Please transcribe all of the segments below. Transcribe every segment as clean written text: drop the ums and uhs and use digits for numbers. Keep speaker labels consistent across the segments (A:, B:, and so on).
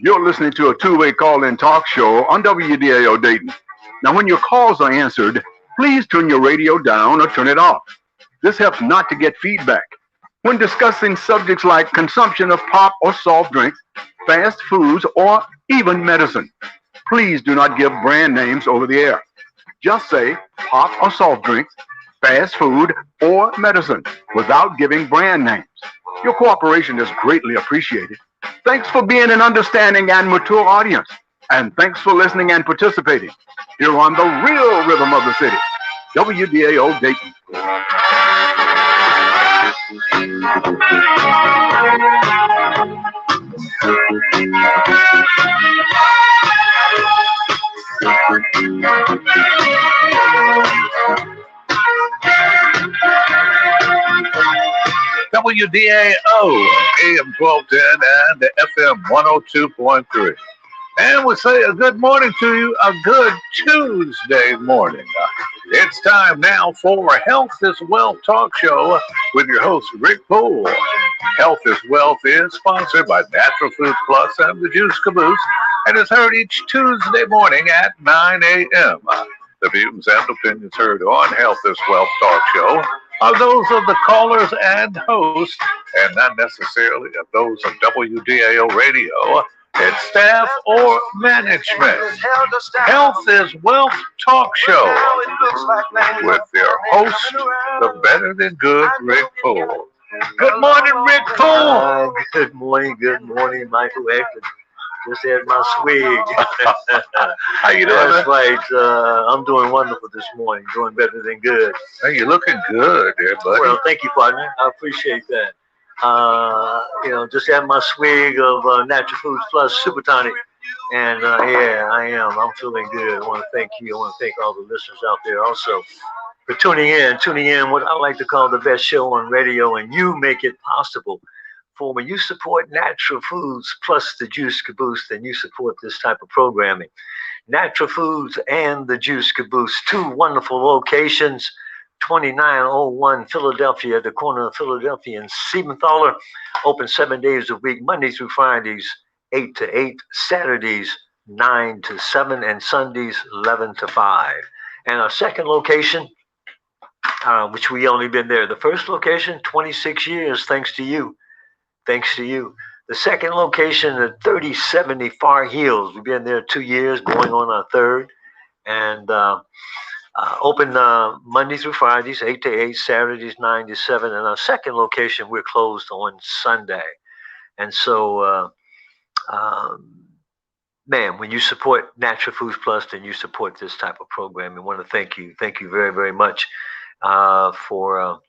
A: You're listening to a two-way call-in talk show on WDAO Dayton. Now, when your calls are answered, please turn your radio down or turn it off. This helps not to get feedback. When discussing subjects like consumption of pop or soft drinks, fast foods, or even medicine, please do not give brand names over the air. Just say pop or soft drinks, fast food, or medicine without giving brand names. Your cooperation is greatly appreciated. Thanks for being an understanding and mature audience. And thanks for listening and participating here on the real rhythm of the city, WDAO Dayton.
B: WDAO, AM 1210 and FM 102.3. And we say a good morning to you, a good Tuesday morning. It's time now for Health is Wealth Talk Show with your host, Rick Poole. Health is Wealth is sponsored by Natural Foods Plus and the Juice Caboose, and is heard each Tuesday morning at 9 a.m. The views and opinions heard on Health is Wealth Talk Show are those of the callers and hosts, and not necessarily of those of WDAO Radio, its staff, or management. Health is Wealth Talk Show with your host, the better than good Rick Poole. Good morning, Rick Poole.
C: Good morning, Michael X. Just had my swig.
B: How you doing?
C: That's right. I'm doing wonderful this morning. Doing better than good.
B: Hey, you're looking good there, buddy.
C: Well, thank you, partner. I appreciate that. Just had my swig of Natural Foods Plus Super Tonic. And yeah, I am. I'm feeling good. I want to thank you. I want to thank all the listeners out there also for tuning in what I like to call the best show on radio, and you make it possible. For when you support Natural Foods Plus the Juice Caboose, then you support this type of programming. Natural Foods and the Juice Caboose, two wonderful locations, 2901 Philadelphia, at the corner of Philadelphia and Siebenthaler, open 7 days a week, Mondays through Fridays, 8 to 8, Saturdays, 9 to 7, and Sundays, 11 to 5. And our second location, which we only been there, the first location, 26 years, thanks to you. Thanks to you. The second location at 3070 Far Hills. We've been there 2 years, going on our third. And open Monday through Fridays, 8 to 8, Saturdays, 9 to 7. And our second location, we're closed on Sunday. And so, man, when you support Natural Foods Plus, then you support this type of program. I want to thank you. Thank you very, very much for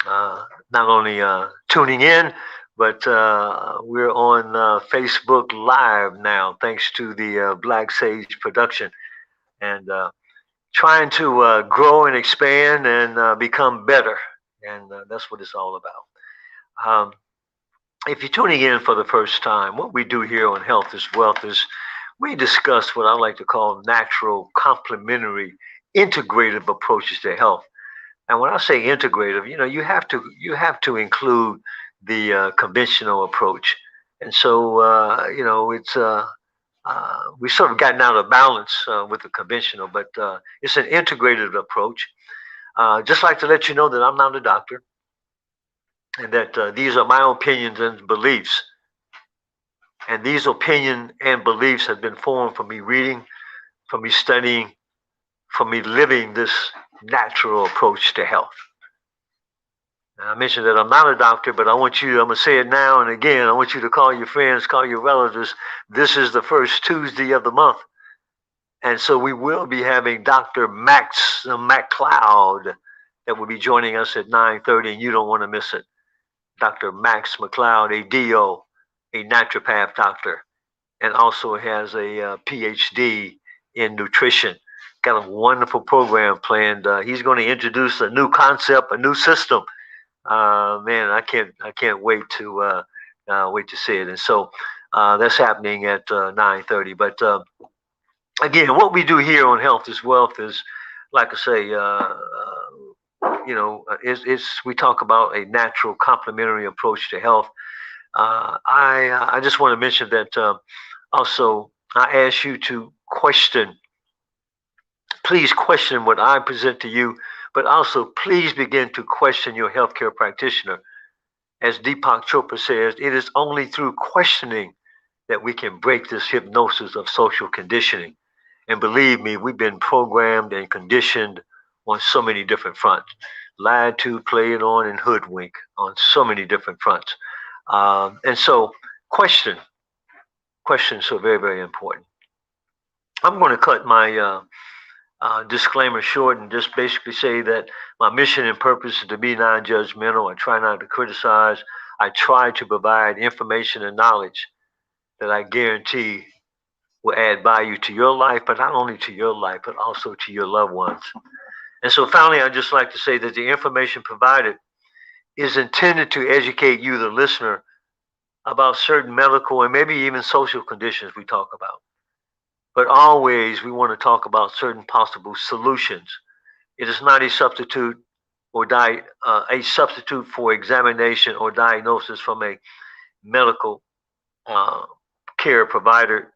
C: not only tuning in, but we're on Facebook Live now, thanks to the Blaqsage production, and trying to grow and expand and become better. And that's what it's all about. If you're tuning in for the first time, what we do here on Health is Wealth is we discuss what I like to call natural, complementary, integrative approaches to health. And when I say integrative, you have to include the conventional approach. And so, it's we sort of gotten out of balance with the conventional, but it's an integrated approach. Just like to let you know that I'm not a doctor, and that these are my opinions and beliefs. And these opinions and beliefs have been formed from me reading, from me studying, from me living this natural approach to health. I mentioned that I'm not a doctor, but I'm going to say it now and again. I want you to call your friends, call your relatives. This is the first Tuesday of the month. And so we will be having Dr. MacCloud that will be joining us at 9:30, and you don't want to miss it. Dr. Max MacCloud, a DO, a naturopath doctor, and also has a PhD in nutrition. Got a wonderful program planned. He's going to introduce a new concept, a new system. Man, I can't wait to see it. And so that's happening at 9:30. But again, what we do here on Health is Wealth is, like I say, we talk about a natural, complementary approach to health. I just want to mention that Also, I ask you to please question what I present to you, but also please begin to question your healthcare practitioner. As Deepak Chopra says, it is only through questioning that we can break this hypnosis of social conditioning. And believe me, we've been programmed and conditioned on so many different fronts, lied to, played on, and hoodwinked on so many different fronts. And so questions are very, very important. I'm going to cut my disclaimer short and just basically say that my mission and purpose is to be non-judgmental. I try not to criticize. I try to provide information and knowledge that I guarantee will add value to your life, but not only to your life, but also to your loved ones. And so finally, I'd just like to say that the information provided is intended to educate you, the listener, about certain medical and maybe even social conditions we talk about. But always we want to talk about certain possible solutions. It is not a substitute a substitute for examination or diagnosis from a medical care provider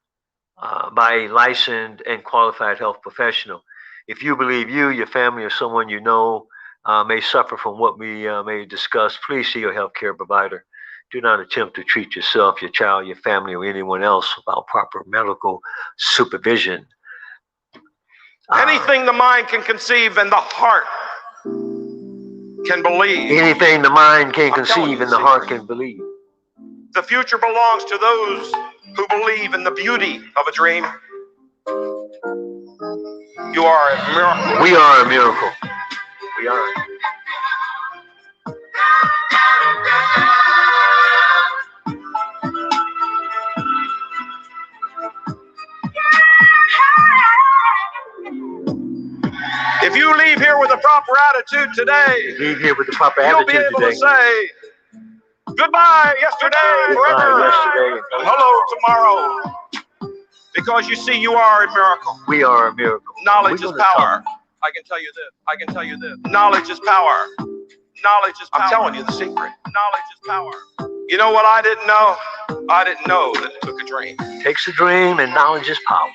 C: by a licensed and qualified health professional. If you believe you, your family, or someone you know may suffer from what we may discuss, please see your healthcare provider. Do not attempt to treat yourself, your child, your family, or anyone else without proper medical supervision.
D: Anything the mind can conceive and the heart can believe.
C: Anything the mind can conceive and the heart can believe.
D: The future belongs to those who believe in the beauty of a dream. You are a miracle.
C: We are a miracle. We are.
D: If you leave here with a proper attitude today,
C: you'll
D: be able to say goodbye yesterday, forever, and hello tomorrow. Because you see, you are a miracle.
C: We are a miracle.
D: Knowledge is power. I can tell you this. I can tell you this. Knowledge is power. Knowledge is power. I'm telling you the secret. Knowledge is power. You know what I didn't know? I didn't know that it took a dream.
C: It takes a dream, and knowledge is power.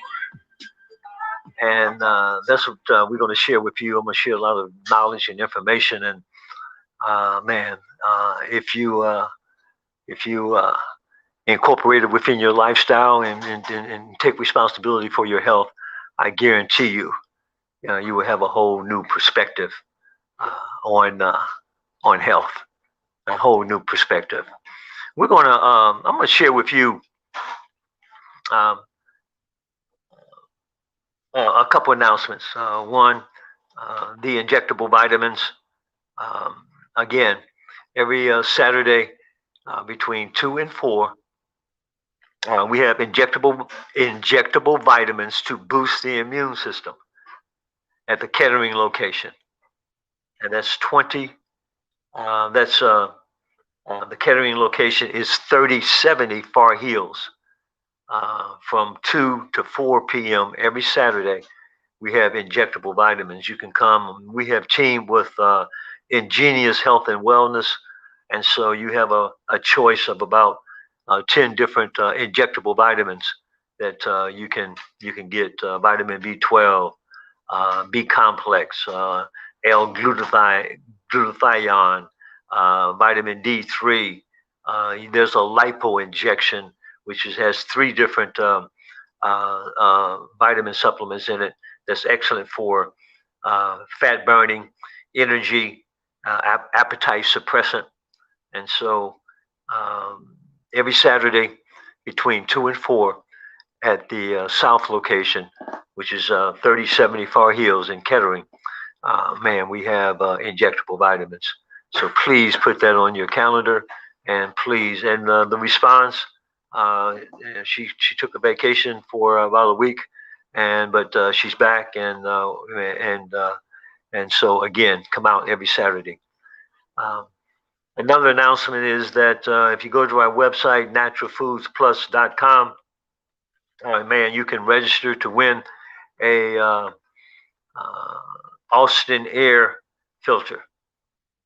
C: And that's what we're going to share with you. I'm going to share a lot of knowledge and information. And if you incorporate it within your lifestyle and take responsibility for your health, I guarantee you, you will have a whole new perspective on health, a whole new perspective. I'm going to share with you a couple announcements. One, the injectable vitamins. Again, every Saturday between 2 and 4, we have injectable vitamins to boost the immune system at the Kettering location, and that's 20. The Kettering location is 3070 Far Hills. From 2 to 4 p.m. every Saturday, we have injectable vitamins. You can come. We have teamed with Ingenious Health and Wellness, and so you have a choice of about 10 different injectable vitamins that you can get: vitamin B12, B complex, L-glutathione, vitamin D3. There's a lipo injection, which has 3 different vitamin supplements in it. That's excellent for fat burning, energy, appetite suppressant. And so every Saturday between 2 and 4 at the South location, which is 3070 Far Hills in Kettering, we have injectable vitamins. So please put that on your calendar, and please, and the response, she took a vacation for about a week, but she's back, and so again, come out every Saturday. Another announcement is that if you go to our website, naturalfoodsplus.com, you can register to win a Austin Air filter.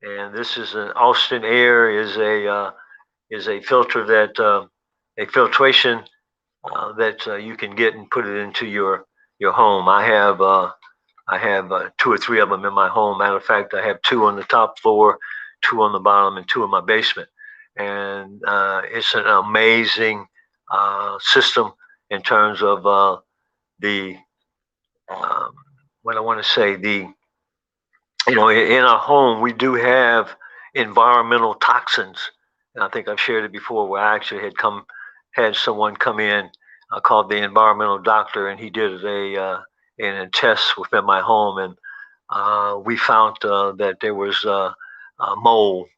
C: And this is an Austin Air is a filter that a filtration that you can get and put it into your home. I have 2 or 3 of them in my home. Matter of fact, I have 2 on the top floor, 2 on the bottom, and 2 in my basement. And it's an amazing system in terms of the what I want to say. In our home we do have environmental toxins, and I think I've shared it before, where I actually had someone come in called the environmental doctor, and he did a test within my home, and we found that there was mold,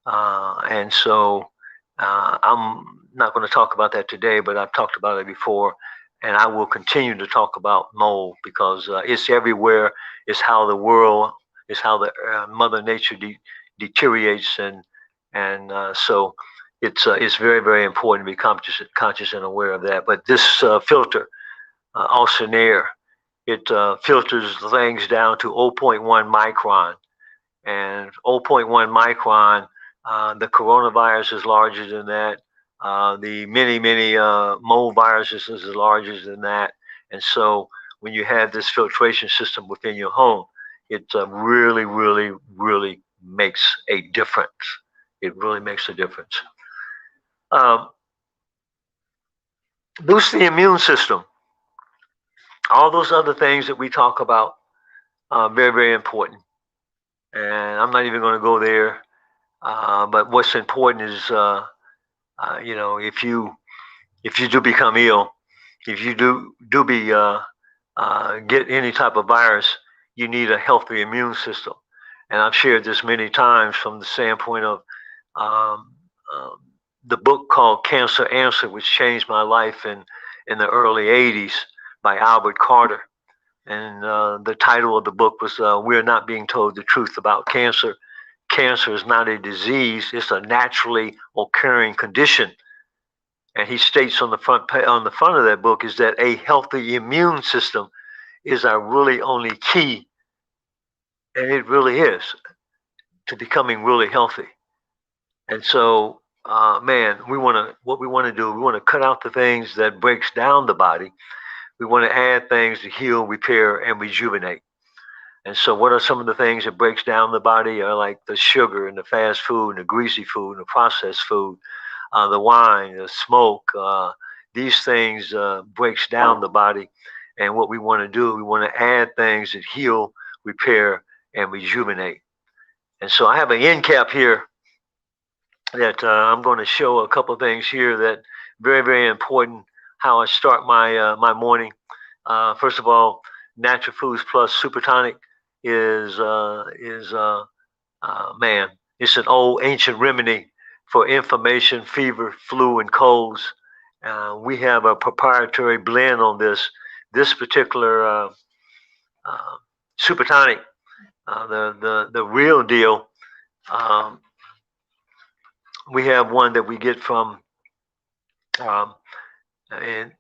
C: and so I'm not going to talk about that today, but I've talked about it before, and I will continue to talk about mold because it's everywhere. It's how the world, it's how the Mother Nature deteriorates, and so it's very, very important to be conscious and aware of that. But this filter, Alcinair, it filters things down to 0.1 micron, and 0.1 micron. The coronavirus is larger than that. The many mold viruses is larger than that. And so when you have this filtration system within your home, it really, really, really makes a difference. It really makes a difference. Boost the immune system. All those other things that we talk about are very, very important. And I'm not even going to go there. But what's important is, if you do become ill, if you do get any type of virus, you need a healthy immune system. And I've shared this many times from the standpoint of the book called Cancer Answer, which changed my life in the early 80s by Albert Carter. And the title of the book was We're Not Being Told the Truth About Cancer. Cancer is not a disease, it's a naturally occurring condition. And he states on the front of that book is that a healthy immune system is our really only key, and it really is, to becoming really healthy. And so, what we want to do, we want to cut out the things that breaks down the body. We want to add things to heal, repair, and rejuvenate. And so what are some of the things that breaks down the body? Are like the sugar and the fast food and the greasy food and the processed food, the wine, the smoke. These things breaks down the body. And what we want to do, we want to add things that heal, repair, and rejuvenate. And so I have an end cap here that I'm going to show a couple of things here that very, very important how I start my morning. First of all, Natural Foods Plus Super Tonic is it's an old ancient remedy for inflammation, fever, flu, and colds. We have a proprietary blend on this particular Super Tonic, the real deal. We have one that we get from Hidden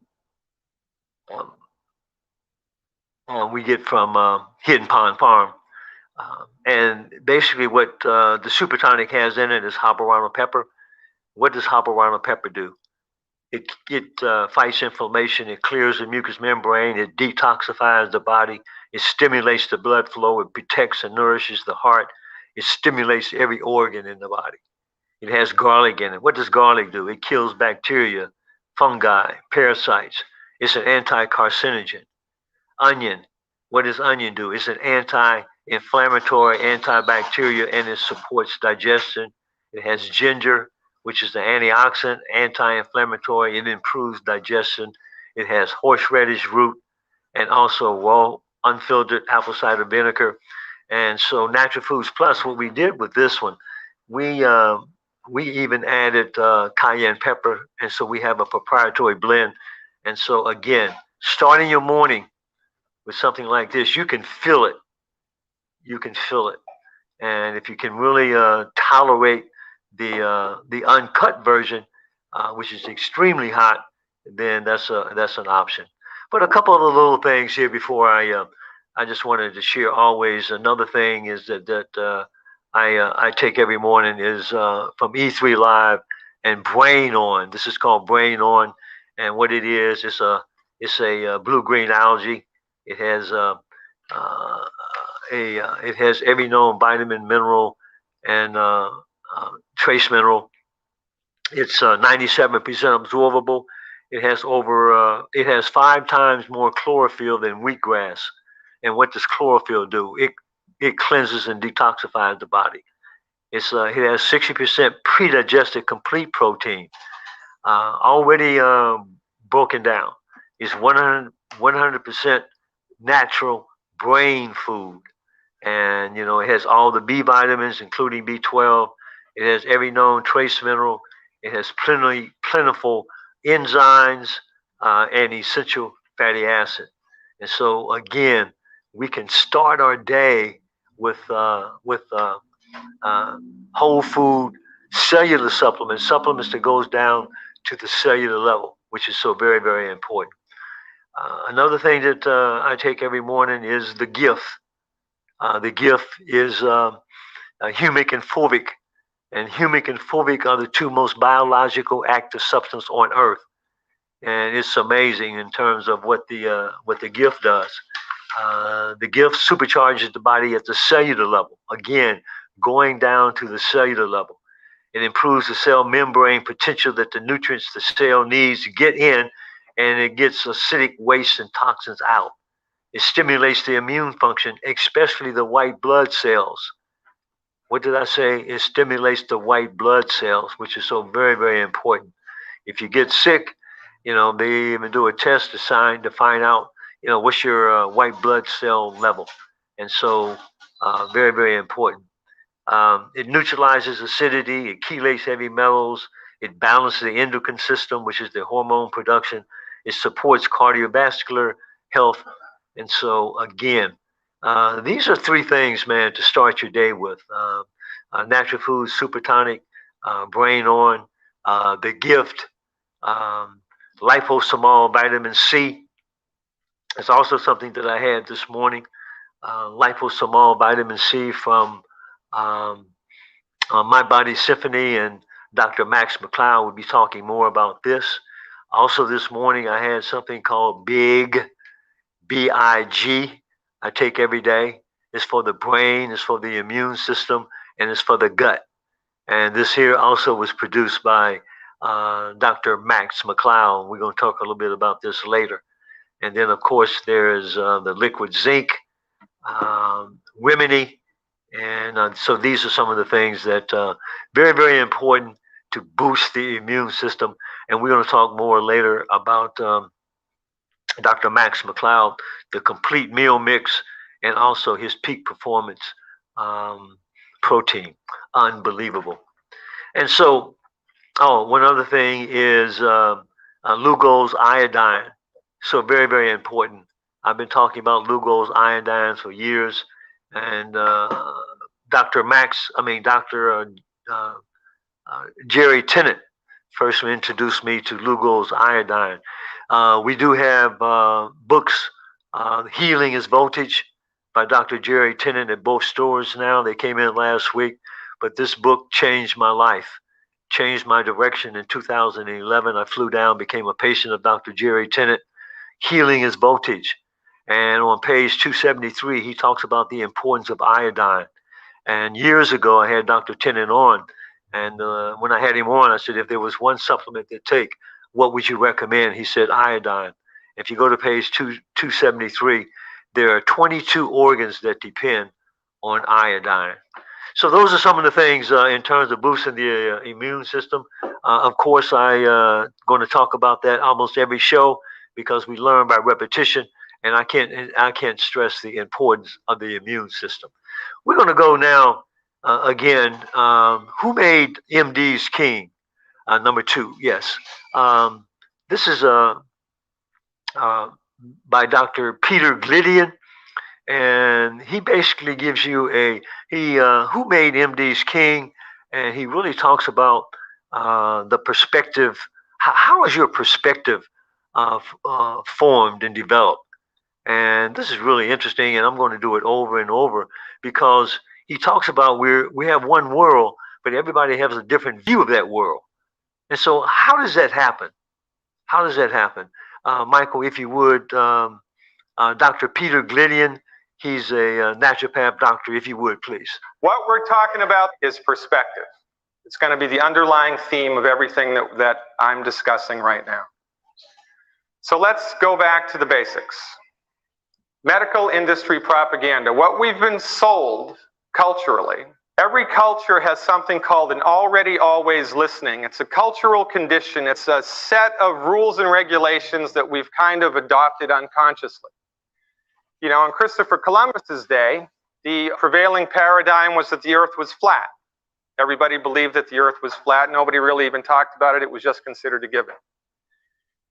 C: Pond Farm. And basically what the Super Tonic has in it is habanero pepper. What does habanero pepper do? It fights inflammation, it clears the mucous membrane, it detoxifies the body, it stimulates the blood flow, it protects and nourishes the heart, it stimulates every organ in the body. It has garlic in it. What does garlic do? It kills bacteria, fungi, parasites. It's an anti-carcinogen. Onion, what does onion do? It's an anti-inflammatory, antibacterial, and it supports digestion. It has ginger, which is the antioxidant, anti-inflammatory. It improves digestion. It has horseradish root and also raw, unfiltered apple cider vinegar. And so Natural Foods Plus, what we did with this one, we even added cayenne pepper. And so we have a proprietary blend. And so again, starting your morning with something like this, you can feel it. You can feel it. And if you can really tolerate the uncut version, which is extremely hot, then that's an option. But a couple of the little things here before I just wanted to share always. Another thing is that I take every morning is from E3 Live and Brain On. This is called Brain On, And what it is, it's a blue-green algae. It has it has every known vitamin, mineral, and trace mineral. It's 97% absorbable. It has 5 times more chlorophyll than wheatgrass. And what does chlorophyll do? It cleanses and detoxifies the body. It has 60% pre-digested complete protein, already broken down. It's 100% natural brain food, and it has all the B vitamins, including B12. It has every known trace mineral. It has plentiful enzymes and essential fatty acid. And so again, we can start our day with whole food cellular supplements that goes down to the cellular level, which is so very, very important. Another thing that I take every morning is the gift. The gift is humic and fulvic. And humic and fulvic are the 2 most biological active substances on earth. And it's amazing in terms of what the gift does. The gift supercharges the body at the cellular level. Again, going down to the cellular level. It improves the cell membrane potential that the nutrients the cell needs to get in, and it gets acidic waste and toxins out. It stimulates the immune function, especially the white blood cells. What did I say? It stimulates the white blood cells, which is so very, very important. If you get sick, they even do a test to find out, what's your white blood cell level. And so very, very important. It neutralizes acidity, it chelates heavy metals, it balances the endocrine system, which is the hormone production. It supports cardiovascular health. And so again, these are 3 things, man, to start your day with. Natural Foods, Super Tonic, Brain On, the gift, liposomal vitamin C. It's also something that I had this morning. Liposomal vitamin C from My Body Symphony, and Dr. MacCloud will be talking more about this. Also this morning I had something called Big, B-I-G. I take every day. It's for the brain, it's for the immune system, and it's for the gut. And this here also was produced by Dr. MacCloud. We're going to talk a little bit about this later. And then, of course, there's the liquid zinc, Remedy. And so these are some of the things that very, very important to boost the immune system. And we're going to talk more later about Dr. MacCloud, the complete meal mix, and also his peak performance protein. Unbelievable. And so, one other thing is Lugol's iodine. So very, very important. I've been talking about Lugol's iodine for years, and Dr. Jerry Tennant first introduced me to Lugol's iodine. We do have books, Healing is Voltage by Dr. Jerry Tennant at both stores now. They came in last week, but this book changed my life, changed my direction. In 2011, I flew down, became a patient of Dr. Jerry Tennant. Healing is Voltage. And on page 273, he talks about the importance of iodine. And years ago, I had Dr. Tennant on. And when I had him on, I said, if there was one supplement to take, what would you recommend? He said, iodine. If you go to page 273, there are 22 organs that depend on iodine. So those are some of the things in terms of boosting the immune system. Of course, I'm going to talk about that almost every show because we learn by repetition, and I can't stress the importance of the immune system. We're going to go now again. Who made MD's king? Number 2, yes. This is by Dr. Peter Glidian, and he basically gives you who made MD's king, and he really talks about the perspective. How is your perspective formed and developed? And this is really interesting, and I'm going to do it over and over because he talks about we have one world, but everybody has a different view of that world. And so how does that happen? How does that happen? Michael, if you would, Dr. Peter Glidian, he's a naturopath doctor, if you would, please.
E: What we're talking about is perspective. It's going to be the underlying theme of everything that I'm discussing right now. So let's go back to the basics. Medical industry propaganda. What we've been sold culturally, every culture has something called an already always listening. It's a cultural condition. It's a set of rules and regulations that we've kind of adopted unconsciously. You know, in Christopher Columbus's day, the prevailing paradigm was that the earth was flat. Everybody believed that the earth was flat. Nobody really even talked about it. It was just considered a given.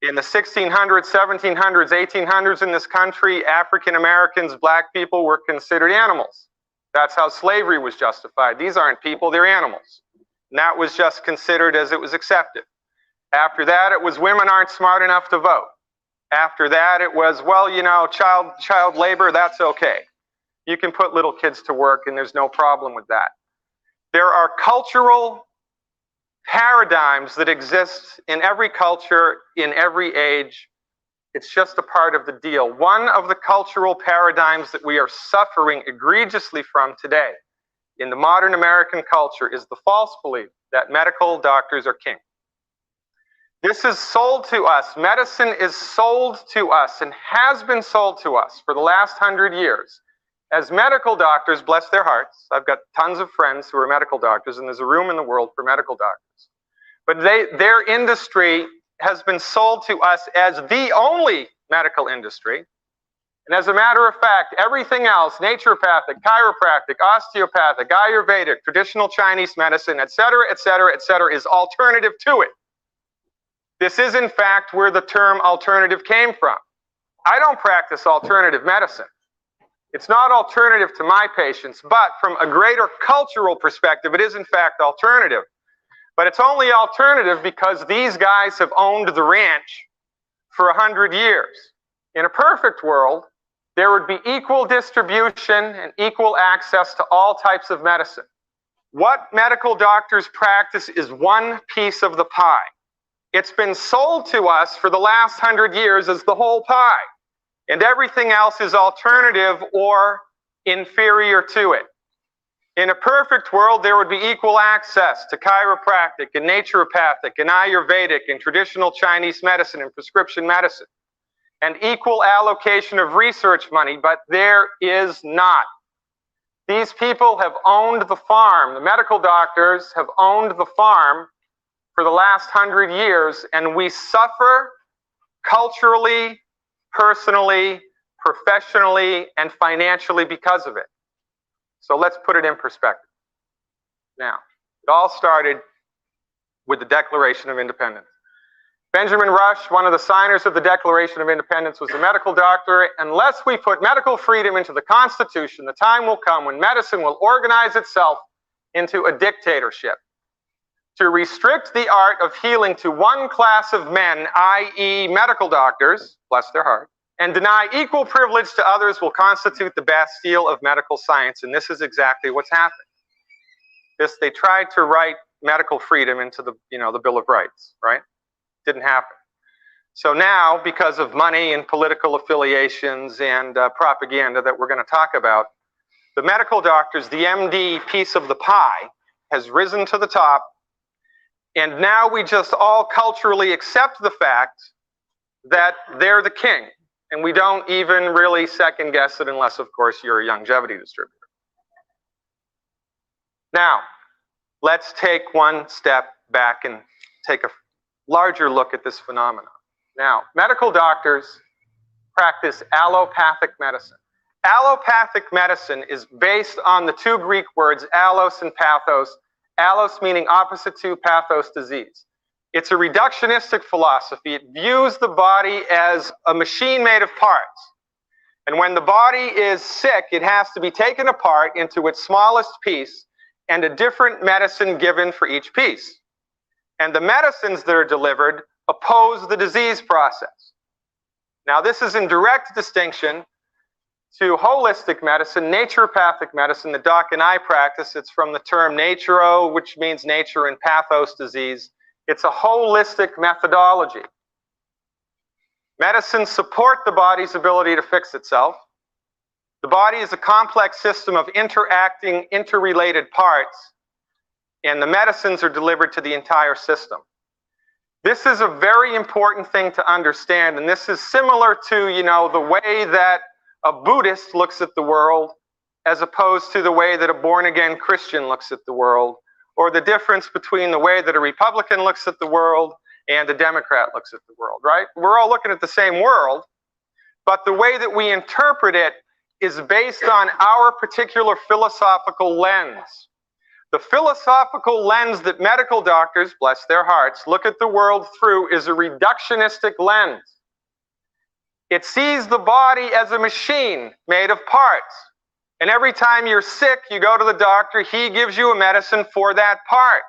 E: In the 1600s, 1700s, 1800s in this country, African Americans, black people were considered animals. That's how slavery was justified. These aren't people, they're animals. And that was just considered as it was accepted. After that, it was women aren't smart enough to vote. After that, it was, well, you know, child labor, that's okay. You can put little kids to work and there's no problem with that. There are cultural paradigms that exist in every culture, in every age. It's just a part of the deal. One of the cultural paradigms that we are suffering egregiously from today in the modern American culture is the false belief that medical doctors are king. This is sold to us. Medicine is sold to us and has been sold to us for the last 100 years. As medical doctors, bless their hearts, I've got tons of friends who are medical doctors, and there's a room in the world for medical doctors. But their industry has been sold to us as the only medical industry. And as a matter of fact, everything else, naturopathic, chiropractic, osteopathic, Ayurvedic, traditional Chinese medicine, et cetera, is alternative to it. This is, in fact, where the term alternative came from. I don't practice alternative medicine. It's not alternative to my patients, but from a greater cultural perspective, it is, in fact, alternative. But it's only alternative because these guys have owned the ranch for 100 years. In a perfect world, there would be equal distribution and equal access to all types of medicine. What medical doctors practice is one piece of the pie. It's been sold to us for the last 100 years as the whole pie, and everything else is alternative or inferior to it. In a perfect world, there would be equal access to chiropractic and naturopathic and Ayurvedic and traditional Chinese medicine and prescription medicine, and equal allocation of research money, but there is not. These people have owned the farm. The medical doctors have owned the farm for the last 100 years, and we suffer culturally, personally, professionally, and financially because of it. So let's put it in perspective. Now, it all started with the Declaration of Independence. Benjamin Rush, one of the signers of the Declaration of Independence, was a medical doctor. Unless we put medical freedom into the Constitution, the time will come when medicine will organize itself into a dictatorship. To restrict the art of healing to one class of men, i.e. medical doctors, bless their heart, and deny equal privilege to others will constitute the Bastille of medical science, and this is exactly what's happened. They tried to write medical freedom into the Bill of Rights, right? Didn't happen. So now, because of money and political affiliations and propaganda that we're going to talk about, the medical doctors, the MD piece of the pie, has risen to the top, and now we just all culturally accept the fact that they're the king. And we don't even really second guess it unless, of course, you're a longevity distributor. Now, let's take one step back and take a larger look at this phenomenon. Now, medical doctors practice allopathic medicine. Allopathic medicine is based on the two Greek words allos and pathos. Allos meaning opposite to, pathos disease. It's a reductionistic philosophy. It views the body as a machine made of parts. And when the body is sick, it has to be taken apart into its smallest piece and a different medicine given for each piece. And the medicines that are delivered oppose the disease process. Now, this is in direct distinction to holistic medicine, naturopathic medicine, the doc and I practice. It's from the term naturo, which means nature, and pathos, disease. It's a holistic methodology. Medicines support the body's ability to fix itself. The body is a complex system of interacting, interrelated parts, and the medicines are delivered to the entire system. This is a very important thing to understand, and this is similar to, you know, the way that a Buddhist looks at the world as opposed to the way that a born-again Christian looks at the world, or the difference between the way that a Republican looks at the world and a Democrat looks at the world, right? We're all looking at the same world, but the way that we interpret it is based on our particular philosophical lens. The philosophical lens that medical doctors, bless their hearts, look at the world through is a reductionistic lens. It sees the body as a machine made of parts. And every time you're sick, you go to the doctor, he gives you a medicine for that part.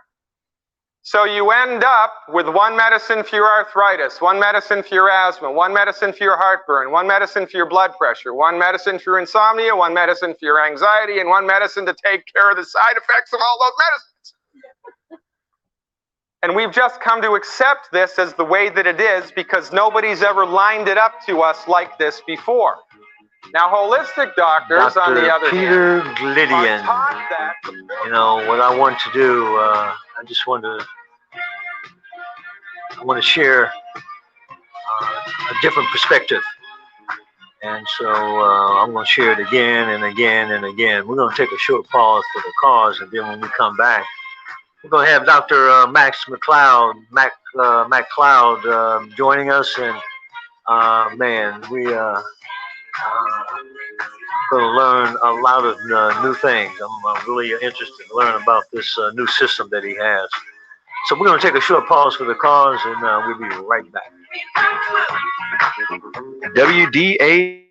E: So you end up with one medicine for your arthritis, one medicine for your asthma, one medicine for your heartburn, one medicine for your blood pressure, one medicine for your insomnia, one medicine for your anxiety, and one medicine to take care of the side effects of all those medicines. And we've just come to accept this as the way that it is because nobody's ever lined it up to us like this before. Now, holistic doctors, on the other
C: Peter
E: hand,
C: Glidian.
E: are taught that.
C: You know, what I want to do, I want to share a different perspective. And so I'm going to share it again and again and again. We're going to take a short pause for the cause, and then when we come back, we're going to have Dr. MacCloud joining us. And man, we going to learn a lot of new things. I'm really interested to learn about this new system that he has. So we're going to take a short pause for the cause, and we'll be right back.
A: WDA.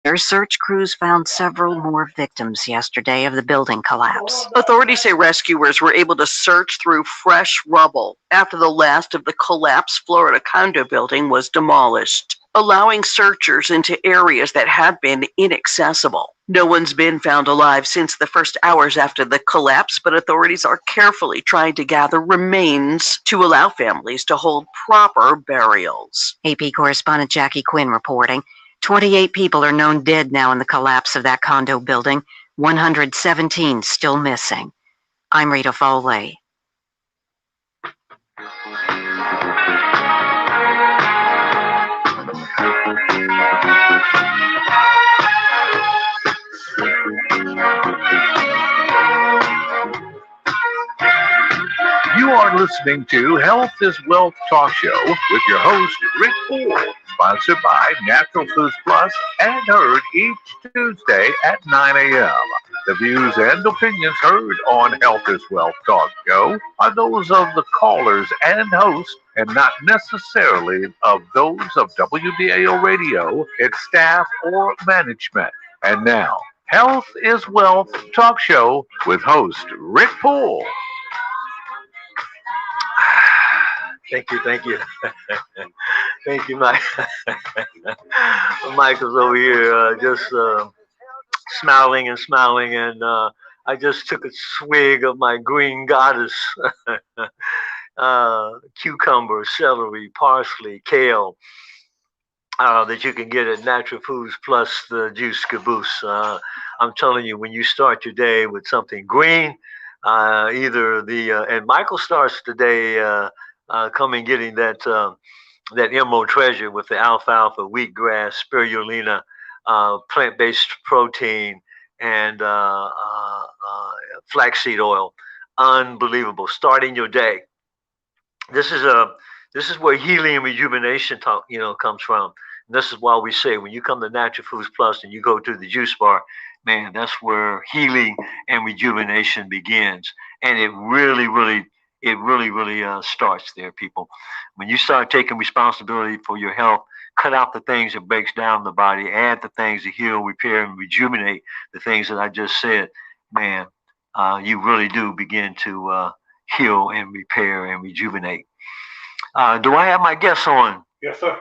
F: Their search crews found several more victims yesterday of the building collapse.
G: Authorities say rescuers were able to search through fresh rubble after the last of the collapsed Florida condo building was demolished, allowing searchers into areas that had been inaccessible. No one's been found alive since the first hours after the collapse, but authorities are carefully trying to gather remains to allow families to hold proper burials.
F: AP correspondent Jackie Quinn reporting. 28 people are known dead now in the collapse of that condo building, 117 still missing. I'm Rita Foley.
B: You are listening to Health is Wealth Talk Show with your host, Rick Poole, sponsored by Natural Foods Plus and heard each Tuesday at 9 a.m. The views and opinions heard on Health is Wealth Talk Show are those of the callers and hosts and not necessarily of those of WDAO Radio, its staff, or management. And now, Health is Wealth Talk Show with host Rick Poole.
C: Thank you. Thank you, Mike. Michael's over here just smiling, and I just took a swig of my green goddess. Cucumber, celery, parsley, kale, that you can get at Natural Foods Plus, the juice caboose. I'm telling you, when you start your day with something green, and Michael starts the day coming getting that emerald treasure with the alfalfa, wheatgrass, spirulina, plant-based protein, and flaxseed oil. Unbelievable. Starting your day. This is where healing and rejuvenation comes from. And this is why we say when you come to Natural Foods Plus and you go to the juice bar, man, that's where healing and rejuvenation begins. And it really, really It really, really starts there, people. When you start taking responsibility for your health, cut out the things that breaks down the body, add the things that heal, repair, and rejuvenate, the things that I just said, man, you really do begin to heal and repair and rejuvenate. Do I have my guests on?
H: Yes, sir.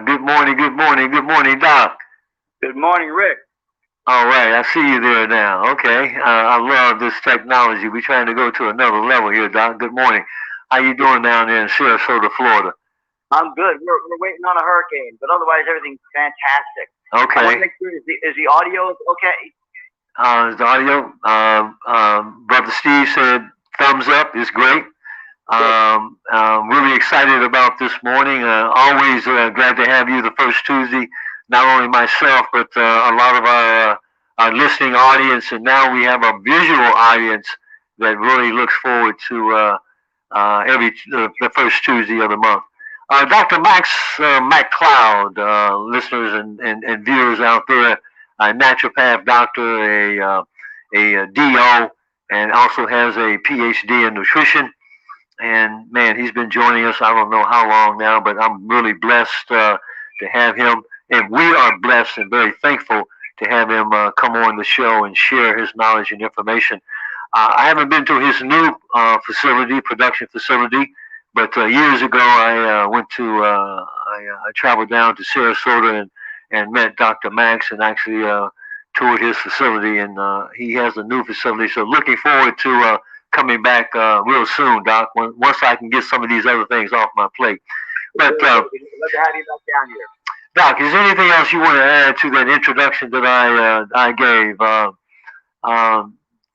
C: Good morning, good morning, good morning, Doc.
I: Good morning, Rick.
C: All right, I see you there now. Okay, I love this technology. We're trying to go to another level here, Doc. Good morning. How you doing down there in Sarasota, Florida?
I: I'm good. We're waiting on a hurricane, but otherwise everything's fantastic.
C: Okay.
I: I want to make sure, is the audio okay?
C: Is the audio? Brother Steve said thumbs up. It's great. Really excited about this morning. Always glad to have you the first Tuesday. Not only myself, but a lot of our listening audience, and now we have a visual audience that really looks forward to the first Tuesday of the month. Dr. MacCloud, listeners and viewers out there, a naturopath doctor, a DO, and also has a PhD in nutrition. And man, he's been joining us, I don't know how long now, but I'm really blessed to have him. And we are blessed and very thankful to have him come on the show and share his knowledge and information. I haven't been to his new production facility, but years ago I I traveled down to Sarasota and met Dr. Max and actually toured his facility, and he has a new facility. So looking forward to coming back real soon, Doc, once I can get some of these other things off my plate. But
I: We'd love to have you back down here.
C: Doc, is there anything else you want to add to that introduction that I gave?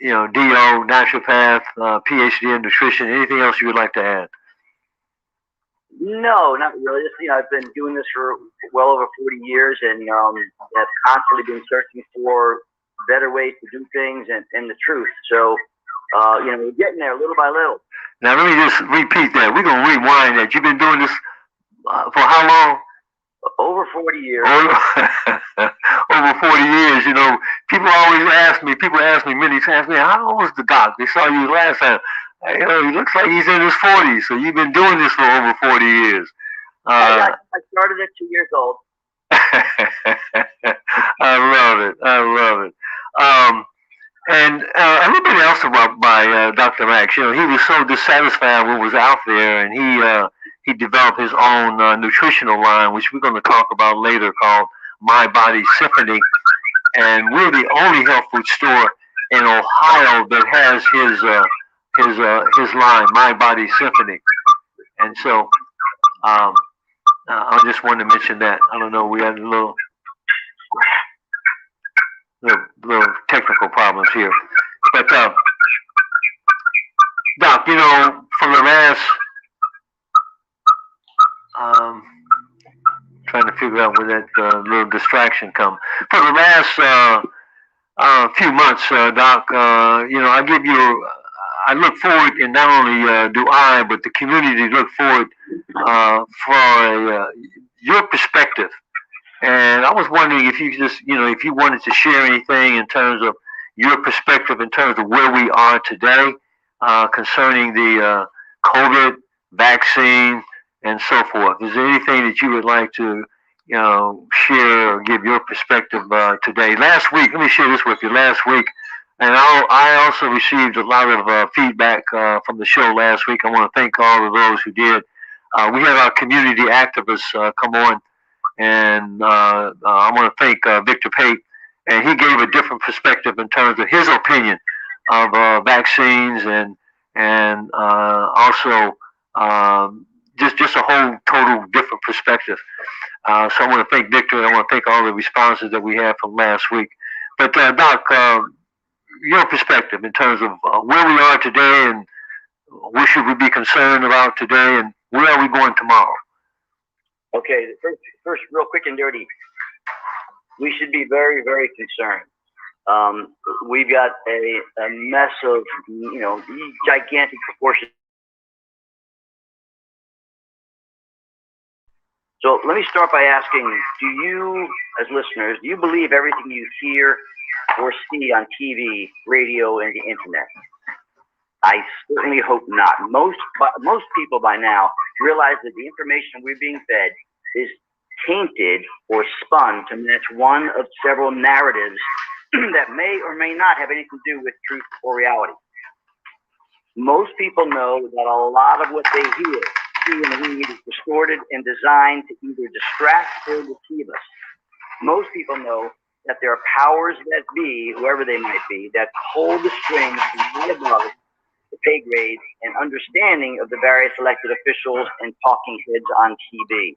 C: DO, naturopath, PhD in nutrition. Anything else you would like to add?
I: No, not really. Just, I've been doing this for well over 40 years, and have constantly been searching for better ways to do things and the truth. So, we're getting there little by little.
C: Now, let me just repeat that. We're going to rewind that. You've been doing this for how long?
I: Over 40 years.
C: Over 40 years, people always ask me many times, man, how old is the doc? They saw you last time. He looks like he's in his 40s, so you've been doing this for over 40 years.
I: I started at 2 years old.
C: I love it. And a little bit else about Dr. Max. He was so dissatisfied with what was out there, and he developed his own nutritional line, which we're going to talk about later, called My Body Symphony. And we're the only health food store in Ohio that has his line, My Body Symphony. And so I just wanted to mention that. I don't know, we had a little technical problems here. But Doc, from the last trying to figure out where that little distraction come. For the last few months, Doc, I look forward, and not only do I, but the community look forward for your perspective. And I was wondering if you just, if you wanted to share anything in terms of your perspective, in terms of where we are today, concerning the COVID vaccine and so forth. Is there anything that you would like to, share or give your perspective today? Last week, let me share this with you. Last week, and I also received a lot of feedback from the show last week. I want to thank all of those who did. We had our community activists come on, and I want to thank Victor Pate, and he gave a different perspective in terms of his opinion of vaccines and also just a whole total different perspective. So I want to thank Victor, and I want to thank all the responses that we had from last week. But Doc, your perspective in terms of where we are today, and what should we be concerned about today, and where are we going tomorrow?
I: Okay, first, real quick and dirty, we should be very, very concerned. We've got a mess of, gigantic proportions. So let me start by asking, do you, as listeners, do you believe everything you hear or see on TV, radio, and the internet? I certainly hope not. Most people by now realize that the information we're being fed is tainted or spun to match one of several narratives that may or may not have anything to do with truth or reality. Most people know that a lot of what they hear, see, and read is distorted and designed to either distract or deceive us. Most people know that there are powers that be, whoever they might be, that hold the strings from way above the pay grade and understanding of the various elected officials and talking heads on TV.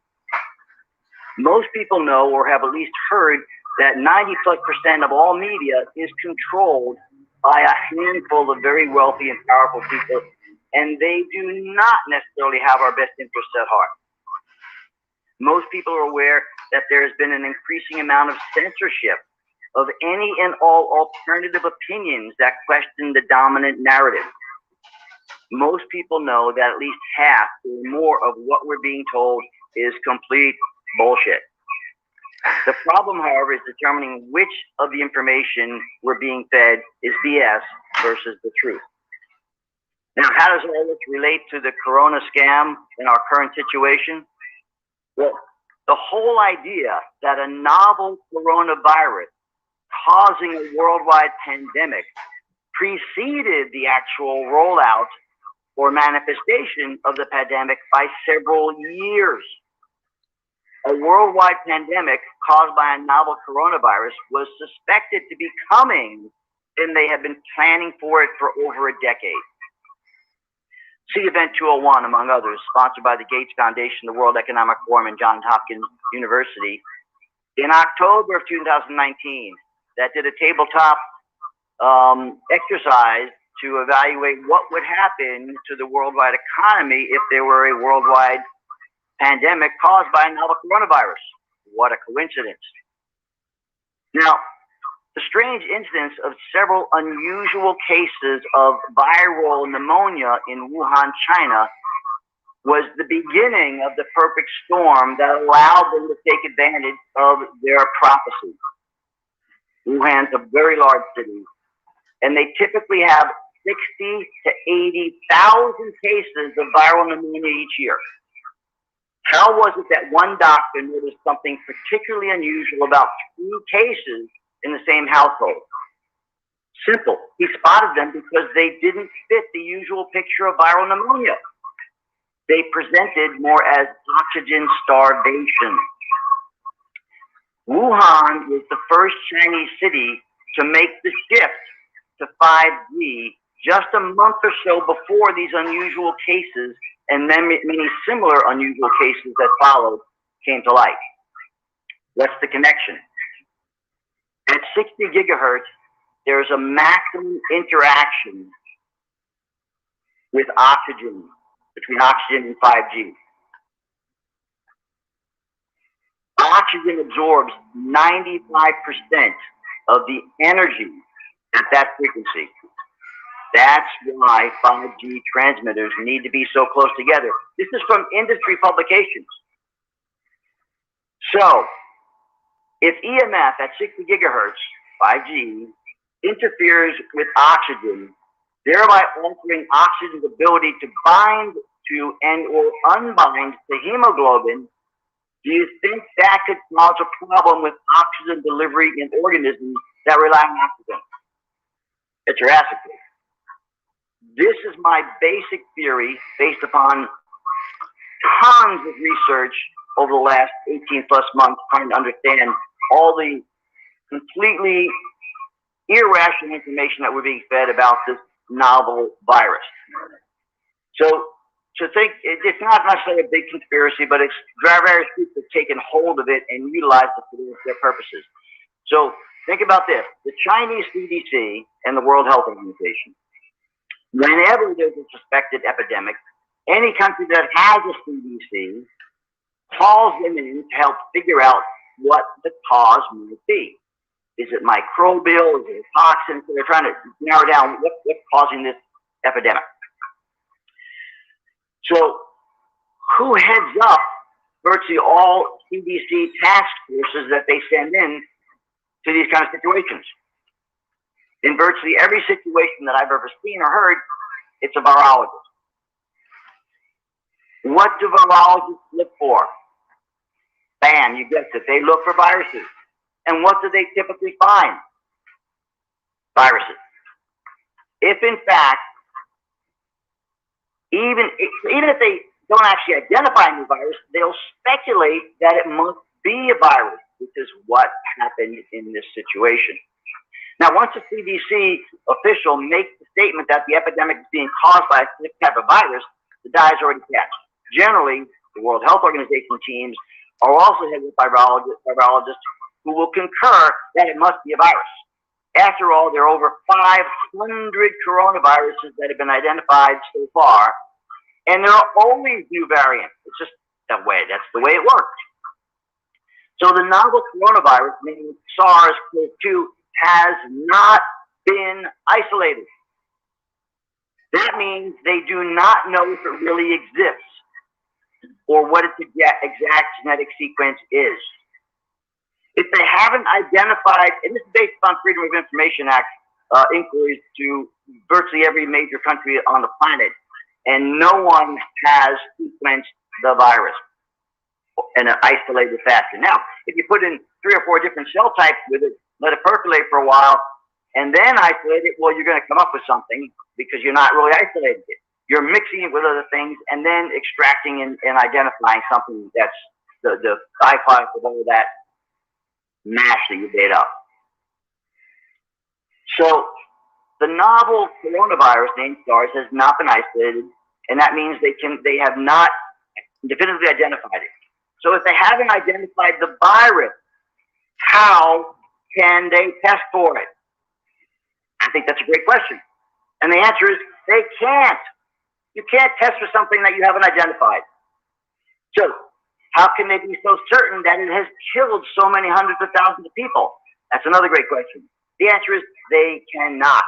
I: Most people know or have at least heard that 90+% of all media is controlled by a handful of very wealthy and powerful people, and they do not necessarily have our best interests at heart. Most people are aware that there has been an increasing amount of censorship of any and all alternative opinions that question the dominant narrative. Most people know that at least half or more of what we're being told is complete bullshit. The problem, however, is determining which of the information we're being fed is BS versus the truth. Now, how does all this relate to the corona scam in our current situation? Well, the whole idea that a novel coronavirus causing a worldwide pandemic preceded the actual rollout or manifestation of the pandemic by several years. A worldwide pandemic caused by a novel coronavirus was suspected to be coming, and they have been planning for it for over a decade. See Event 201, among others, sponsored by the Gates Foundation, the World Economic Forum, and Johns Hopkins University, in October of 2019, that did a tabletop exercise to evaluate what would happen to the worldwide economy if there were a worldwide pandemic caused by a novel coronavirus. What a coincidence. Now, the strange incidence of several unusual cases of viral pneumonia in Wuhan, China, was the beginning of the perfect storm that allowed them to take advantage of their prophecy. Wuhan's a very large city, and they typically have 60 to 80,000 cases of viral pneumonia each year. How was it that one doctor noticed something particularly unusual about 2 cases in the same household? Simple. He spotted them because they didn't fit the usual picture of viral pneumonia. They presented more as oxygen starvation. Wuhan was the first Chinese city to make the shift to 5G just a month or so before these unusual cases and then many similar unusual cases that followed came to light. What's the connection? At 60 gigahertz, there's a maximum interaction with oxygen, between oxygen and 5G. Oxygen absorbs 95% of the energy at that frequency. That's why 5G transmitters need to be so close together. This is from industry publications. So, if EMF at 60 gigahertz, 5G, interferes with oxygen, thereby altering oxygen's ability to bind to and or unbind to hemoglobin, do you think that could cause a problem with oxygen delivery in organisms that rely on oxygen? It's your acid. This is my basic theory based upon tons of research over the last 18 plus months trying to understand all the completely irrational information that we're being fed about this novel virus. So to think, it's not necessarily a big conspiracy, but it's various groups have taken hold of it and utilized it for their purposes. So think about this. The Chinese CDC and the World Health Organization, whenever there's a suspected epidemic, any country that has a CDC calls them in to help figure out what the cause might be. Is it microbial? Is it a toxin? So they're trying to narrow down what's causing this epidemic. So who heads up virtually all CDC task forces that they send in to these kind of situations? In virtually every situation that I've ever seen or heard, It's a virologist. What do virologists look for? Bam, you guessed it. They look for viruses. And what do they typically find? Viruses. If in fact, even if they don't actually identify a new virus, they'll speculate that it must be a virus, which is what happened in this situation. Now, once a CDC official makes the statement that the epidemic is being caused by a specific type of virus, the die is already cast. Generally, the World Health Organization teams are also headed by virologists who will concur that it must be a virus. After all, there are over 500 coronaviruses that have been identified so far, and there are always new variants. It's just that way. That's the way it works. So the novel coronavirus, meaning SARS-CoV-2, has not been isolated. That means they do not know if it really exists or what its exact genetic sequence is. If they haven't identified, and this is based on Freedom of Information Act inquiries to virtually every major country on the planet, and no one has sequenced the virus in an isolated fashion. Now, if you put in 3 or 4 different cell types with it, let it percolate for a while, and then isolate it, well, you're going to come up with something because you're not really isolating it. You're mixing it with other things and then extracting and identifying something that's the byproduct of all that mash that you made up. So the novel coronavirus named SARS has not been isolated, and that means they have not definitively identified it. So if they haven't identified the virus, how can they test for it? I think that's a great question. And the answer is they can't. You can't test for something that you haven't identified. So how can they be so certain that it has killed so many hundreds of thousands of people? That's another great question. The answer is they cannot.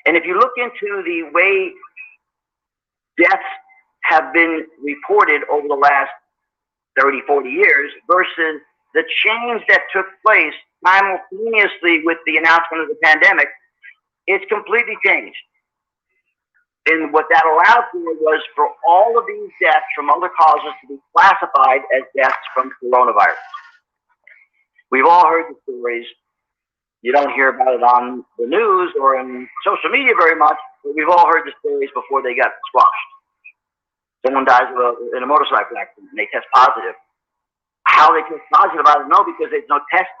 I: And if you look into the way deaths have been reported over the last 30, 40 years versus the change that took place simultaneously with the announcement of the pandemic, it's completely changed. And what that allowed for was for all of these deaths from other causes to be classified as deaths from coronavirus. We've all heard the stories. You don't hear about it on the news or in social media very much, but we've all heard the stories before they got squashed. Someone dies in a motorcycle accident and they test positive. How they test positive, I don't know, because there's no test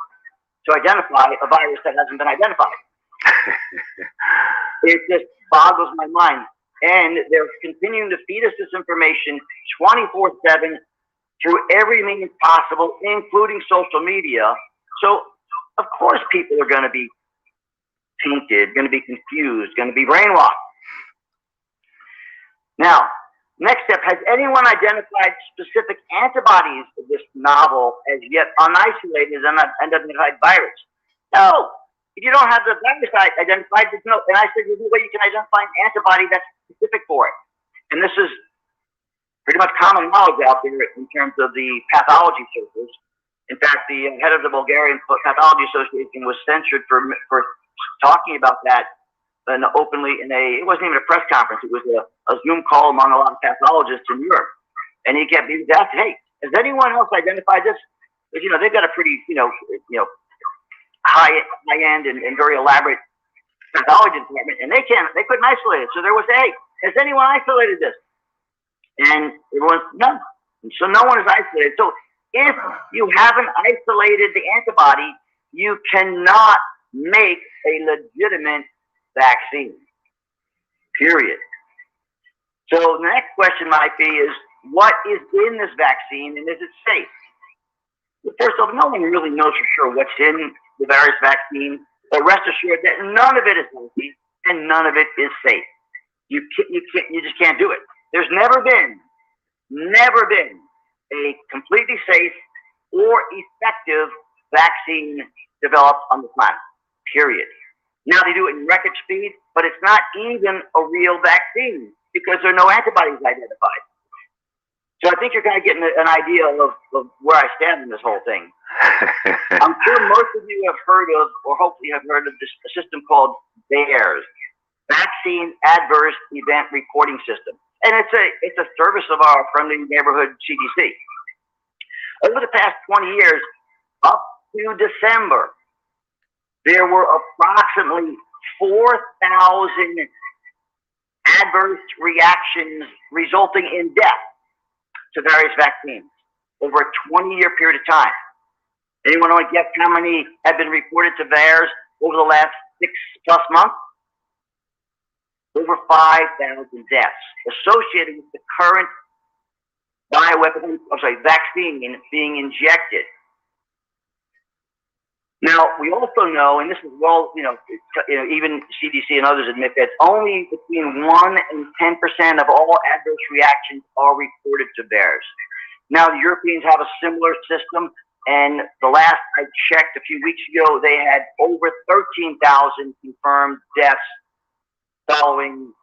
I: to identify a virus that hasn't been identified. It just boggles my mind. And they're continuing to feed us this information 24/7 through every means possible, including social media. So, of course, people are going to be tainted, going to be confused, going to be brainwashed. Now, next step, has anyone identified specific antibodies of this novel as yet unisolated and unidentified virus? No. If you don't have the virus identified, there's no, and I said there's no way you can identify an antibody that's specific for it. And this is pretty much common knowledge out there in terms of the pathology circles. In fact, the head of the Bulgarian Pathology Association was censured for talking about that and openly it wasn't even a press conference. It was a Zoom call among a lot of pathologists in Europe. And he was asked, hey, has anyone else identified this? Because, they've got a pretty, high-end and very elaborate pathology department, and they couldn't isolate it. So there was, hey, has anyone isolated this? And everyone's, no. And so no one is isolated. So if you haven't isolated the antibody, you cannot make a legitimate vaccine, period. So the next question might be is, what is in this vaccine and is it safe? Well, first off, no one really knows for sure what's in the virus vaccine, but rest assured that none of it is healthy and none of it is safe. You just can't do it. There's never been a completely safe or effective vaccine developed on the planet, period. Now they do it in record speed, but it's not even a real vaccine because there are no antibodies identified. So I think you're kind of getting an idea of where I stand in this whole thing. I'm sure most of you have heard of, or hopefully have heard of, this system called BEARS, vaccine adverse event reporting system. And it's a service of our friendly neighborhood CDC. Over the past 20 years, up to December, there were approximately 4,000 adverse reactions resulting in death to various vaccines over a 20-year period of time. Anyone want to guess how many have been reported to VAERS over the last 6+ months? Over 5,000 deaths associated with the current vaccine being injected. Now, we also know, and this is even CDC and others admit that only between 1 and 10% of all adverse reactions are reported to VAERS. Now, the Europeans have a similar system, and the last I checked a few weeks ago, they had over 13,000 confirmed deaths following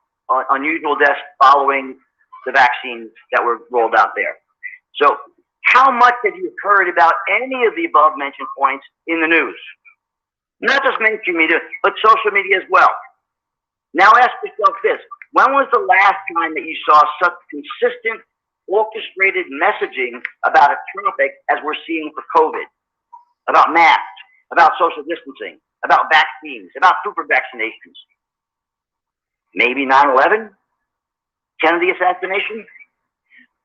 I: unusual deaths following the vaccines that were rolled out there. So how much have you heard about any of the above mentioned points in the news? Not just mainstream media, but social media as well. Now ask yourself this: when was the last time that you saw such consistent, orchestrated messaging about a topic as we're seeing for COVID? About masks, about social distancing, about vaccines, about super vaccinations? Maybe 9/11? Kennedy assassination?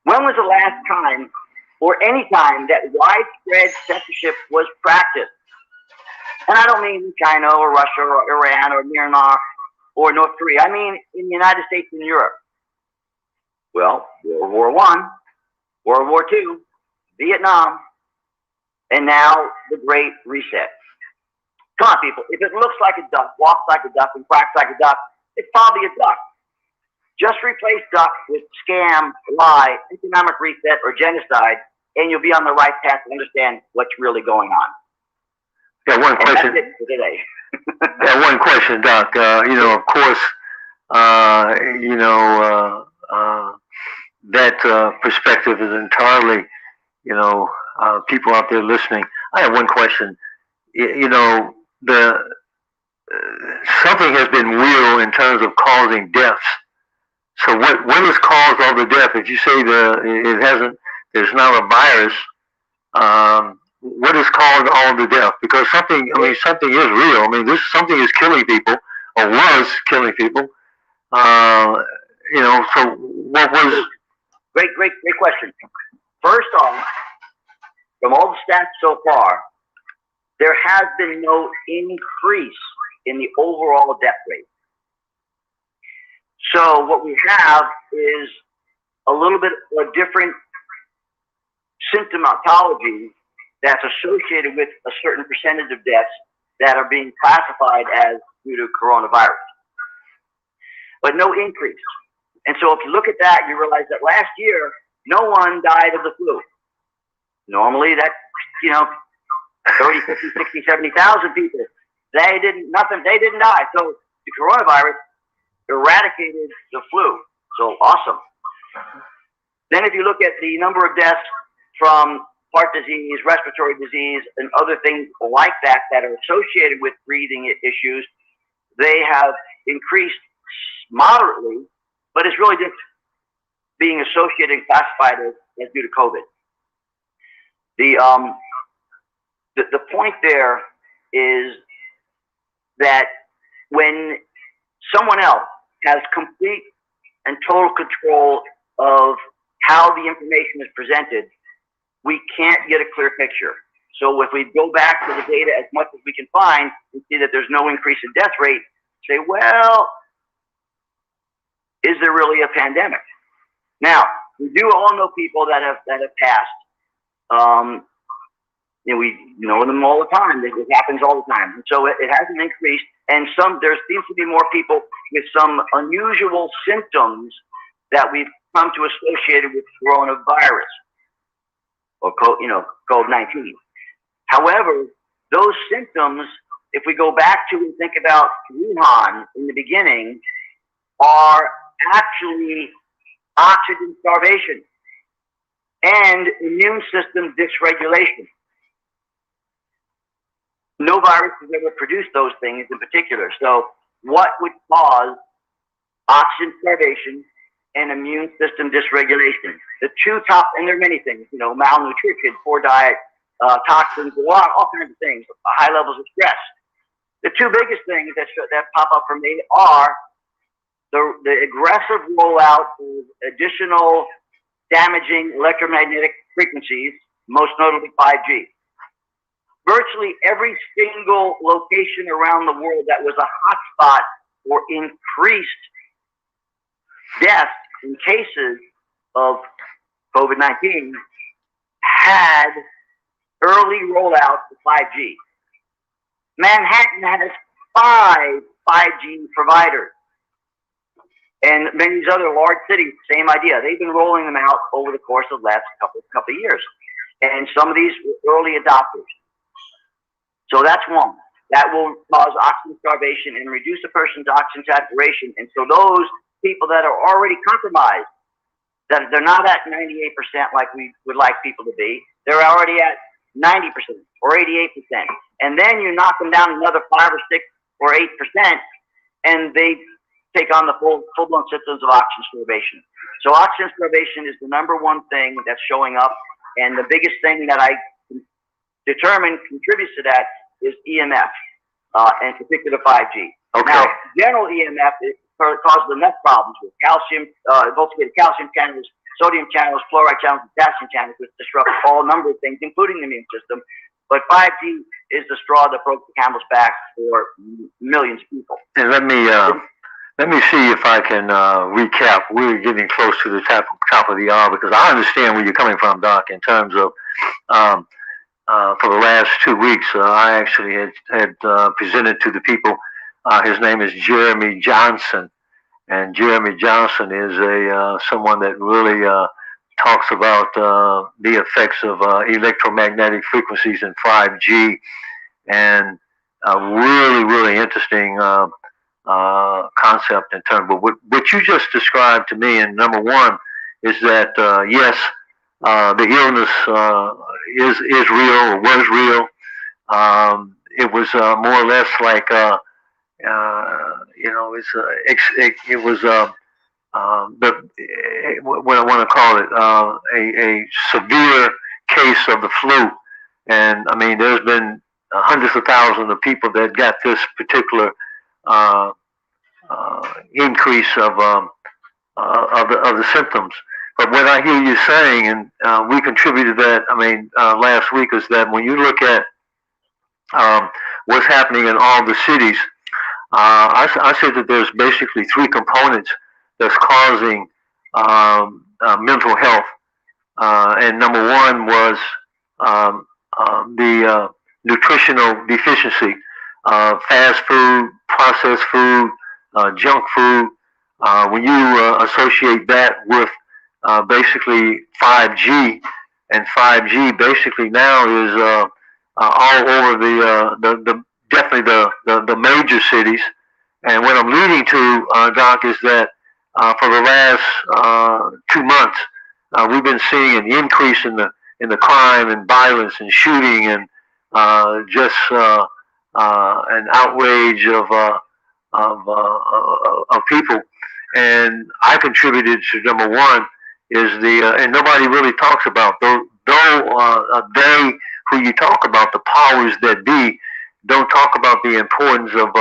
I: When was the last time, or any time, that widespread censorship was practiced? And I don't mean China or Russia or Iran or Myanmar or North Korea. I mean in the United States and Europe. Well, World War I, World War II, Vietnam, and now the Great Reset. Come on, people. If it looks like a duck, walks like a duck, and quacks like a duck, it's probably a duck. Just replace duck with scam, lie, economic reset, or genocide, and you'll be on the right path to understand what's really going on.
C: Yeah, one question.
I: That's it for today.
C: Yeah, one question, Doc. Of course, that perspective is entirely, people out there listening. I have one question. Something has been real in terms of causing deaths. So what has caused all the death? If you say there's not a virus, what has caused all the death? Because something is real. Something is killing people, or was killing people. So what was?
I: Great question. First off, from all the stats so far, there has been no increase in the overall death rate. So what we have is a little bit of a different symptomatology that's associated with a certain percentage of deaths that are being classified as due to coronavirus, but no increase. And so if you look at that, you realize that last year, no one died of the flu. Normally that's, 30, 50, 60, 70,000 people. They didn't die. So the coronavirus eradicated the flu. So awesome. Then if you look at the number of deaths from heart disease, respiratory disease, and other things like that are associated with breathing issues, they have increased moderately, but it's really just being associated and classified as due to COVID. The point there is that when someone else has complete and total control of how the information is presented, we can't get a clear picture. So if we go back to the data as much as we can find and see that there's no increase in death rate, say, well, is there really a pandemic? Now, we do all know people that have passed. We know them all the time. It happens all the time. And so it hasn't increased. And there seems to be more people with some unusual symptoms that we've come to associate with coronavirus or COVID-19. However, those symptoms, if we go back to and think about Wuhan in the beginning, are actually oxygen starvation and immune system dysregulation. No virus has ever produced those things in particular. So what would cause oxygen starvation, and immune system dysregulation. The two top, and there are many things, you know, malnutrition, poor diet, toxins, all kinds of things, high levels of stress. The two biggest things that pop up for me are the aggressive rollout of additional damaging electromagnetic frequencies, most notably 5G. Virtually every single location around the world that was a hotspot for increased deaths in cases of COVID-19 had early rollout of 5G. Manhattan has 5 5G providers. And many of these other large cities, same idea. They've been rolling them out over the course of the last couple of years. And some of these were early adopters. So that's one. That will cause oxygen starvation and reduce a person's oxygen saturation. And so those people that are already compromised, that they're not at 98% like we would like people to be, they're already at 90% or 88%. And then you knock them down another 5 or 6 or 8%, and they take on the full-blown symptoms of oxygen starvation. So oxygen starvation is the number one thing that's showing up, and the biggest thing that I determine contributes to that is EMF, and particular 5G.
C: Okay.
I: Now, general EMF causes enough problems with calcium, voltage calcium channels, sodium channels, fluoride channels, potassium channels, which disrupt all number of things, including the immune system. But 5G is the straw that broke the camel's back for millions of people.
C: And let me see if I can recap. We're getting close to the top of the hour, because I understand where you're coming from, Doc, in terms of for the last 2 weeks, I actually had presented to the people. His name is Jeremy Johnson, and Jeremy Johnson is someone that really talks about the effects of electromagnetic frequencies in 5G, and really interesting concept in terms of what you just described to me. And number one is that yes, the illness is real, or was real. It was more or less like it was what I want to call it, a severe case of the flu. And I mean, there's been hundreds of thousands of people that got this particular increase of the symptoms. But what I hear you saying, and we contributed that, I mean, last week, is that when you look at what's happening in all the cities, I said that there's basically 3 components that's causing mental health. And number one was the nutritional deficiency, fast food, processed food, junk food. When you associate that with basically 5G, and 5G basically now is all over definitely the major cities. And what I'm leading to, Doc, is that for the last 2 months, we've been seeing an increase in the crime and violence and shooting, and just an outrage of people. And I contributed to number one is and nobody really talks about, though they who you talk about, the powers that be, don't talk about the importance of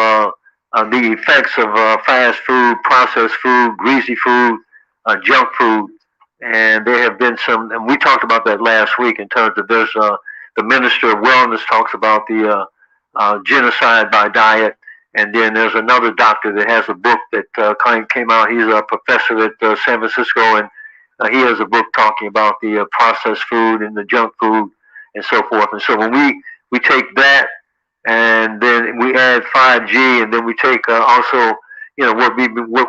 C: the effects of fast food, processed food, greasy food, junk food. And there have been some, and we talked about that last week, in terms of there's the Minister of Wellness talks about the genocide by diet. And then there's another doctor that has a book that came out. He's a professor at San Francisco, and he has a book talking about the processed food and the junk food and so forth. And so when we take that, and then we add 5G, and then we take also, what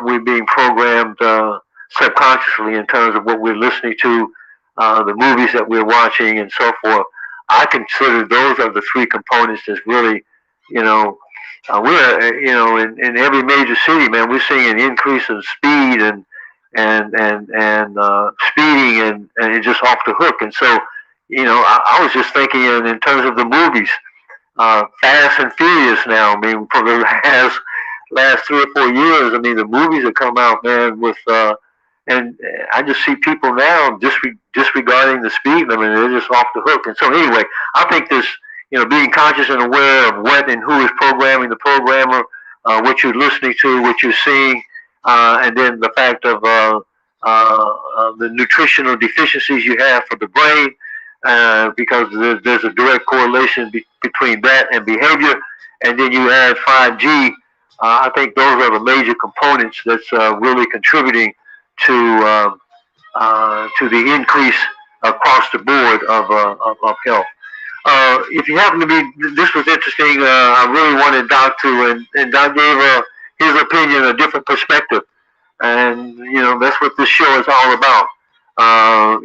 C: we're being programmed subconsciously in terms of what we're listening to, the movies that we're watching, and so forth. I consider those are the 3 components that's really, we're, in every major city, man, we're seeing an increase in speed and speeding, and it's just off the hook. And so, I was just thinking in terms of the movies, Fast and Furious now. I mean, for the last
H: last 3 or 4 years, I mean, the movies that come out, man, with and I just see people now disregarding the speed limit. They're just off the hook. And so anyway, I think this, being conscious and aware of what and who is programming the programmer, what you're listening to, what you're seeing, and then the fact of the nutritional deficiencies you have for the brain, because there's a direct correlation between that and behavior. And then you add 5G. I think those are the major components that's really contributing to the increase across the board of health. If you happen to be, this was interesting. I really wanted Doc to, and Doc gave his opinion, a different perspective, and that's what this show is all about. I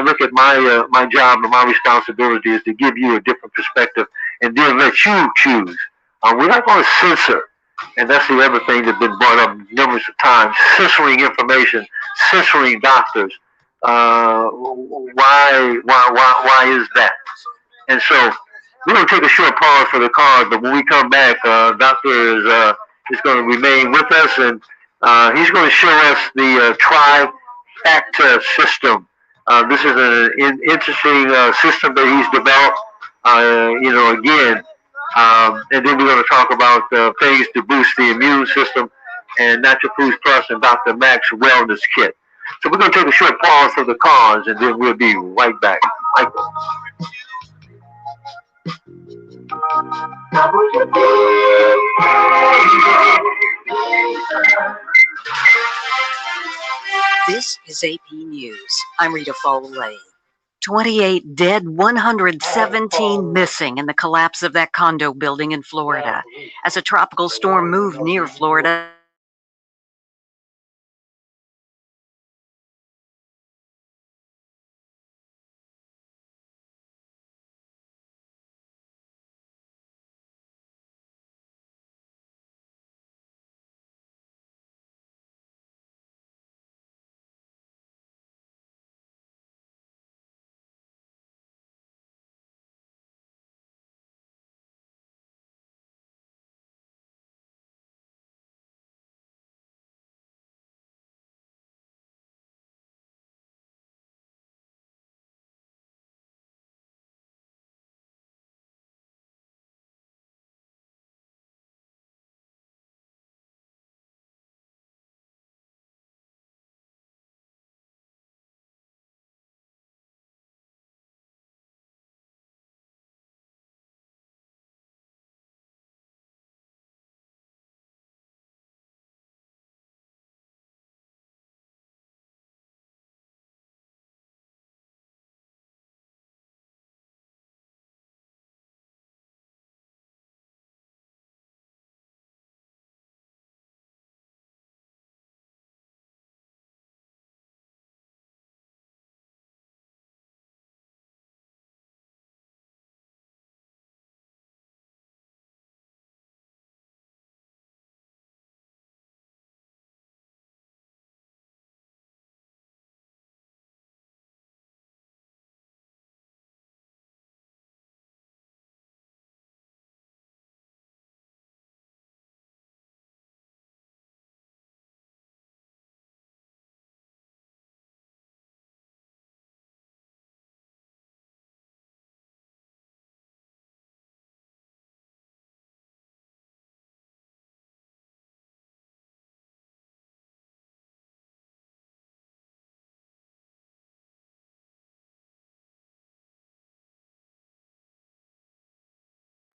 H: look at my job and my responsibility is to give you a different perspective, and then let you choose. We're not going to censor. And that's the other thing that's been brought up numerous of times: censoring information, censoring doctors. Why is that? And so we're going to take a short pause for the cause, but when we come back, Doctor is going to remain with us, and he's going to show us the trifactor system. This is an interesting system that he's developed. Again. And then we're going to talk about things to boost the immune system, and Natural Foods Plus and Dr. Mac's Wellness Kit. So we're going to take a short pause for the cause, and then we'll be right back. Michael.
F: This is AP News. I'm Rita Foley. 28 dead, 117 missing in the collapse of that condo building in Florida. As a tropical storm moved near Florida,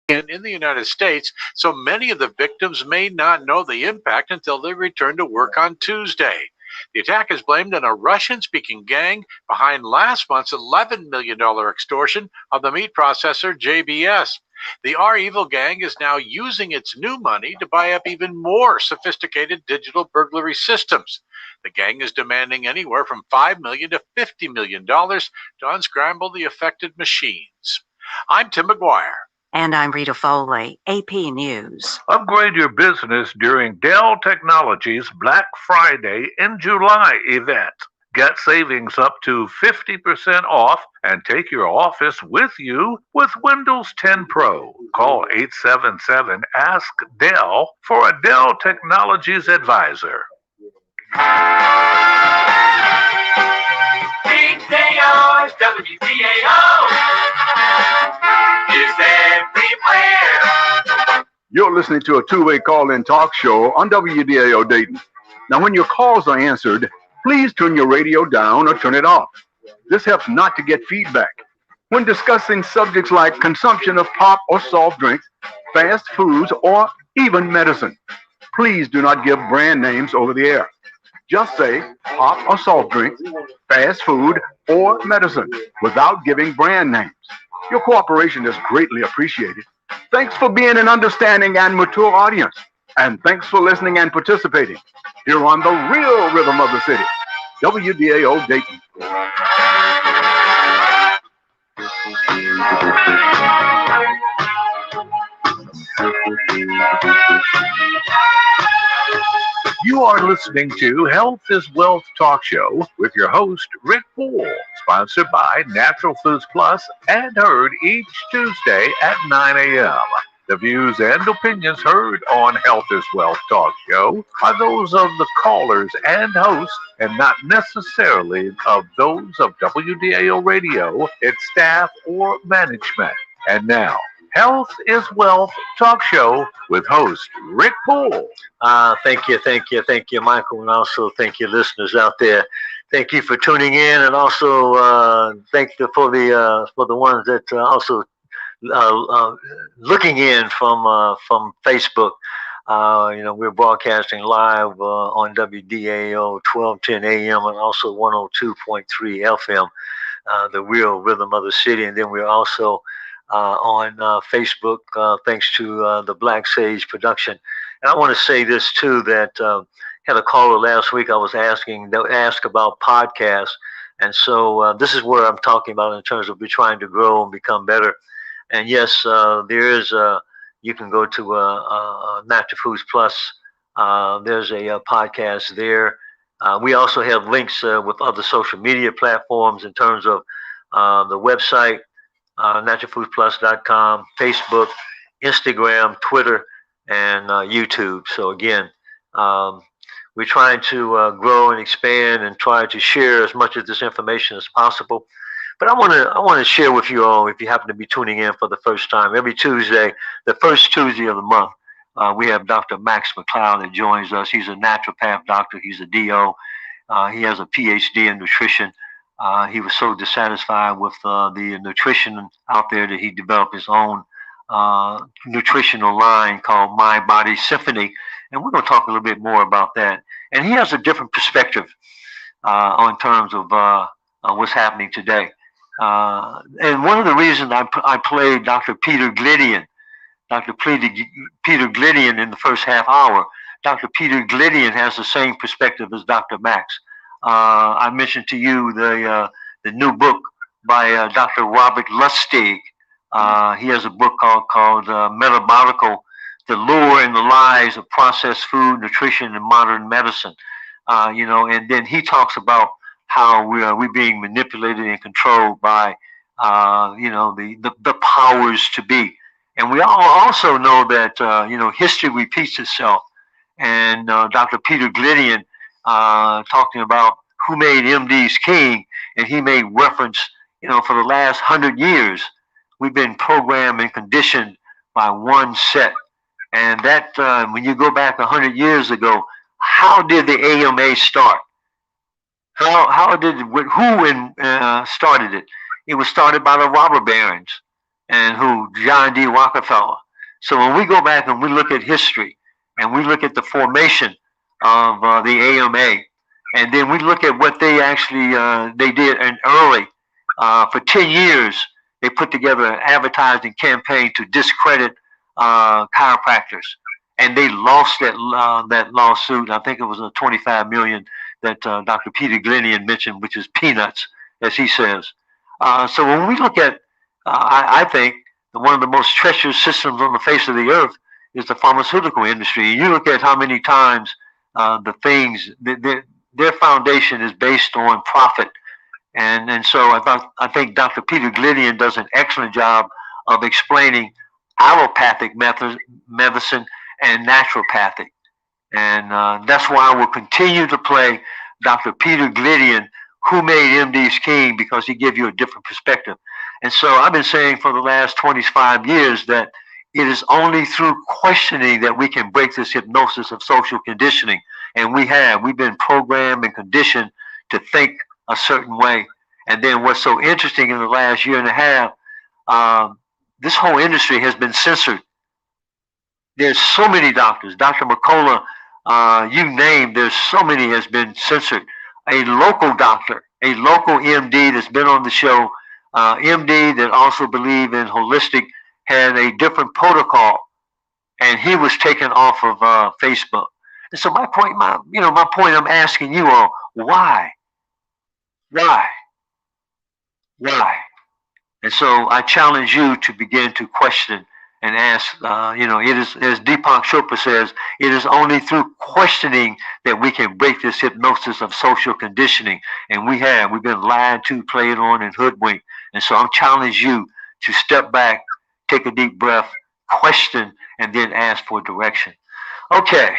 J: in the United States, so many of the victims may not know the impact until they return to work on Tuesday. The attack is blamed on a Russian-speaking gang behind last month's $11 million extortion of the meat processor JBS. The R-Evil gang is now using its new money to buy up even more sophisticated digital burglary systems. The gang is demanding anywhere from $5 million to $50 million to unscramble the affected machines. I'm Tim McGuire.
F: and I'm Rita Foley, AP News.
B: Upgrade your business during Dell Technologies Black Friday in July event.
J: Get savings up to 50% off and take your office with you with Windows 10 Pro. Call 877-ASK-DELL for a Dell Technologies advisor.
K: DAO, WDAO is everywhere.
A: You're listening to a two-way call-in talk show on WDAO Dayton. Now, when your calls are answered, please turn your radio down or turn it off. This helps not to get feedback. When discussing subjects like consumption of pop or soft drinks, fast foods, or even medicine, please do not give brand names over the air. Just say pop or soft drinks, fast food, or medicine without giving brand names. Your cooperation is greatly appreciated. Thanks for being an understanding and mature audience. And thanks for listening and participating here on the real rhythm of the city, WDAO Dayton.
J: You are listening to Health is Wealth Talk Show with your host, Rick Poole, sponsored by Natural Foods Plus and heard each Tuesday at 9 a.m. The views and opinions heard on Health is Wealth Talk Show are those of the callers and hosts and not necessarily of those of WDAO Radio, its staff, or management. And now, Health is Wealth Talk Show with host Rick Poole.
C: Thank you, Michael, and also thank you, listeners out there. Thank you for tuning in, and also thank you for the ones that also looking in from Facebook. We're broadcasting live on WDAO 1210 AM and also 102.3 FM, the real rhythm of the city. And then we're also on Facebook, thanks to the Blaqsage production. And I want to say this too, that had a caller last week. I was asked about podcasts, and so this is where I'm talking about in terms of we're trying to grow and become better. And yes, there is. You can go to Natural Foods Plus. There's a podcast there. We also have links with other social media platforms in terms of the website, naturalfoodsplus.com, Facebook, Instagram, Twitter, and YouTube. So again, we're trying to grow and expand and try to share as much of this information as possible. But I want to share with you all, if you happen to be tuning in for the first time, every Tuesday, the first Tuesday of the month, we have Dr. MacCloud that joins us. He's a naturopath doctor. He's a DO. He has a PhD in nutrition. He was so dissatisfied with the nutrition out there that he developed his own nutritional line called My Body Symphony. And we're going to talk a little bit more about that. And he has a different perspective on terms of what's happening today. And one of the reasons I played Dr. Peter Glidden in the first half hour. Dr. Peter Glidden has the same perspective as Dr. Max. I mentioned to you the new book by Dr. Robert Lustig. He has a book called Metabolical: The Lure and the Lies of Processed Food, Nutrition, and Modern Medicine. And then he talks about how we're being manipulated and controlled by, the powers to be. And we all also know that, history repeats itself. And Dr. Peter Glidden, talking about who made MDs king, and he made reference, for the last 100 years, we've been programmed and conditioned by one set. And that, when you go back 100 years ago, how did the AMA start? Who started it? It was started by the robber barons and John D. Rockefeller. So when we go back and we look at history and we look at the formation of the AMA, and then we look at what they actually they did early for 10 years, they put together an advertising campaign to discredit chiropractors, and they lost that lawsuit. I think it was a $25 million that Dr. Peter Glidden mentioned, which is peanuts, as he says. So when we look at, I think, one of the most treacherous systems on the face of the earth is the pharmaceutical industry. You look at how many times the things,
L: their foundation is based on profit. And so I think Dr. Peter Glidden does an excellent job of explaining allopathic medicine and naturopathic. And that's why we'll continue to play Dr. Peter Glidden, who made MD's King, because he gives you a different perspective. And so I've been saying for the last 25 years that it is only through questioning that we can break this hypnosis of social conditioning. And we've been programmed and conditioned to think a certain way. And then what's so interesting in the last year and a half, this whole industry has been censored. There's so many doctors. Dr. McCullough, you name, there's so many has been censored. A local doctor, a local MD that's been on the show, MD that also believed in holistic, had a different protocol, and he was taken off of Facebook. And so my point I'm asking you all, why? And so I challenge you to begin to question and ask, it is, as Deepak Chopra says, it is only through questioning that we can break this hypnosis of social conditioning. And we've been lied to, played on, and hoodwinked. And so I'm challenging you to step back, take a deep breath, question, and then ask for direction. Okay,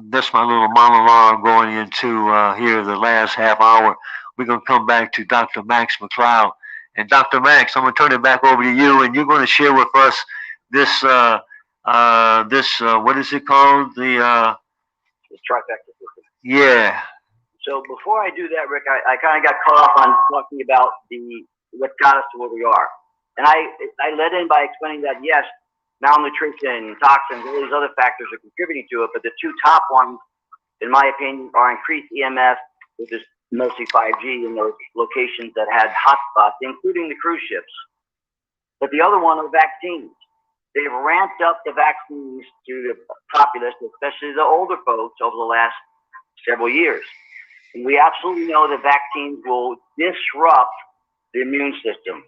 L: that's my little monologue going into here the last half hour. We're going to come back to Dr. Max MacCloud. And Dr. Max, I'm going to turn it back over to you, and you're going to share with us this, what is it called? The
I: trifecta system.
L: Yeah.
I: So before I do that, Rick, I kind of got caught up on talking about what got us to where we are. And I led in by explaining that, yes, malnutrition, toxins, all these other factors are contributing to it, but the two top ones, in my opinion, are increased EMF, which is mostly 5G in those locations that had hotspots, including the cruise ships. But the other one are vaccines. They've ramped up the vaccines to the populace, especially the older folks, over the last several years. And we absolutely know that vaccines will disrupt the immune system.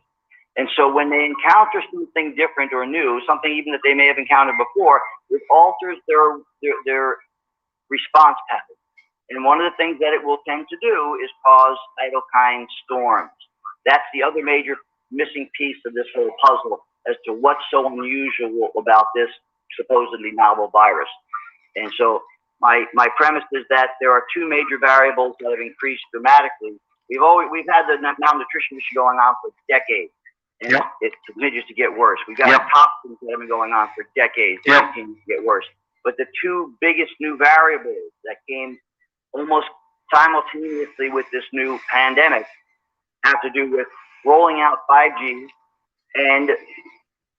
I: And so when they encounter something different or new, something even that they may have encountered before, it alters their response pattern. And one of the things that it will tend to do is cause cytokine storms. That's the other major missing piece of this whole puzzle as to what's so unusual about this supposedly novel virus. And so my premise is that there are two major variables that have increased dramatically. We've had the malnutrition issue going on for decades, and it continues to get worse. We've got toxins that have been going on for decades, and it continues to get worse. But the two biggest new variables that came almost simultaneously with this new pandemic have to do with rolling out 5G and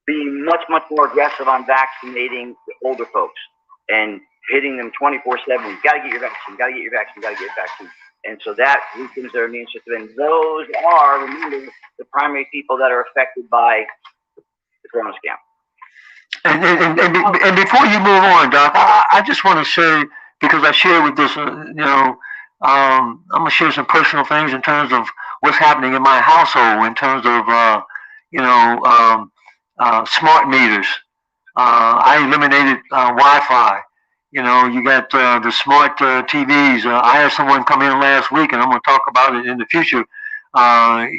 I: being much, much more aggressive on vaccinating the older folks and hitting them 24/7. You got to get your vaccine, got to get your vaccine, got to get your vaccine. And so that weakens their immune system. And those are, remember, the primary people that are affected by the corona scam.
L: And before you move on, Doc, I just want to say, because I share with this, I'm going to share some personal things in terms of what's happening in my household, in terms of, smart meters. I eliminated Wi-Fi. You got the smart TVs. I had someone come in last week, and I'm going to talk about it in the future.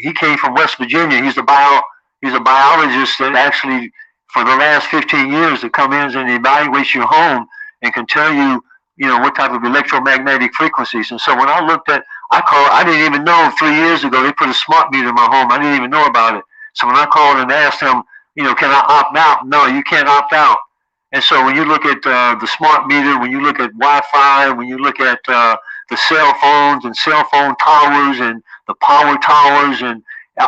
L: He came from West Virginia. He's a biologist that actually, for the last 15 years, that comes in and evaluates your home and can tell you, what type of electromagnetic frequencies. And so when I looked at, I didn't even know 3 years ago they put a smart meter in my home. I didn't even know about it. So when I called and asked them, can I opt out? No, you can't opt out. And so when you look at the smart meter, when you look at Wi-Fi, when you look at the cell phones and cell phone towers and the power towers and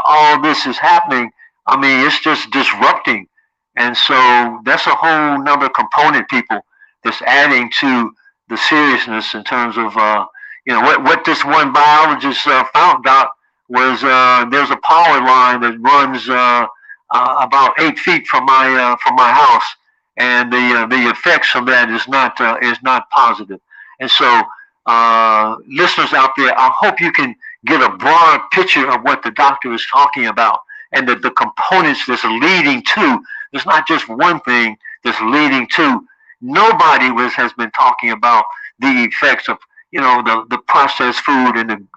L: all this is happening, it's just disrupting. And so that's a whole nother component, people, that's adding to the seriousness in terms of, what this one biologist found out was there's a power line that runs about 8 feet from my house, and the effects of that is not positive. And so, listeners out there, I hope you can get a broad picture of what the doctor is talking about, and the components that's leading to. There's not just one thing that's leading to. Nobody has been talking about the effects of the processed food and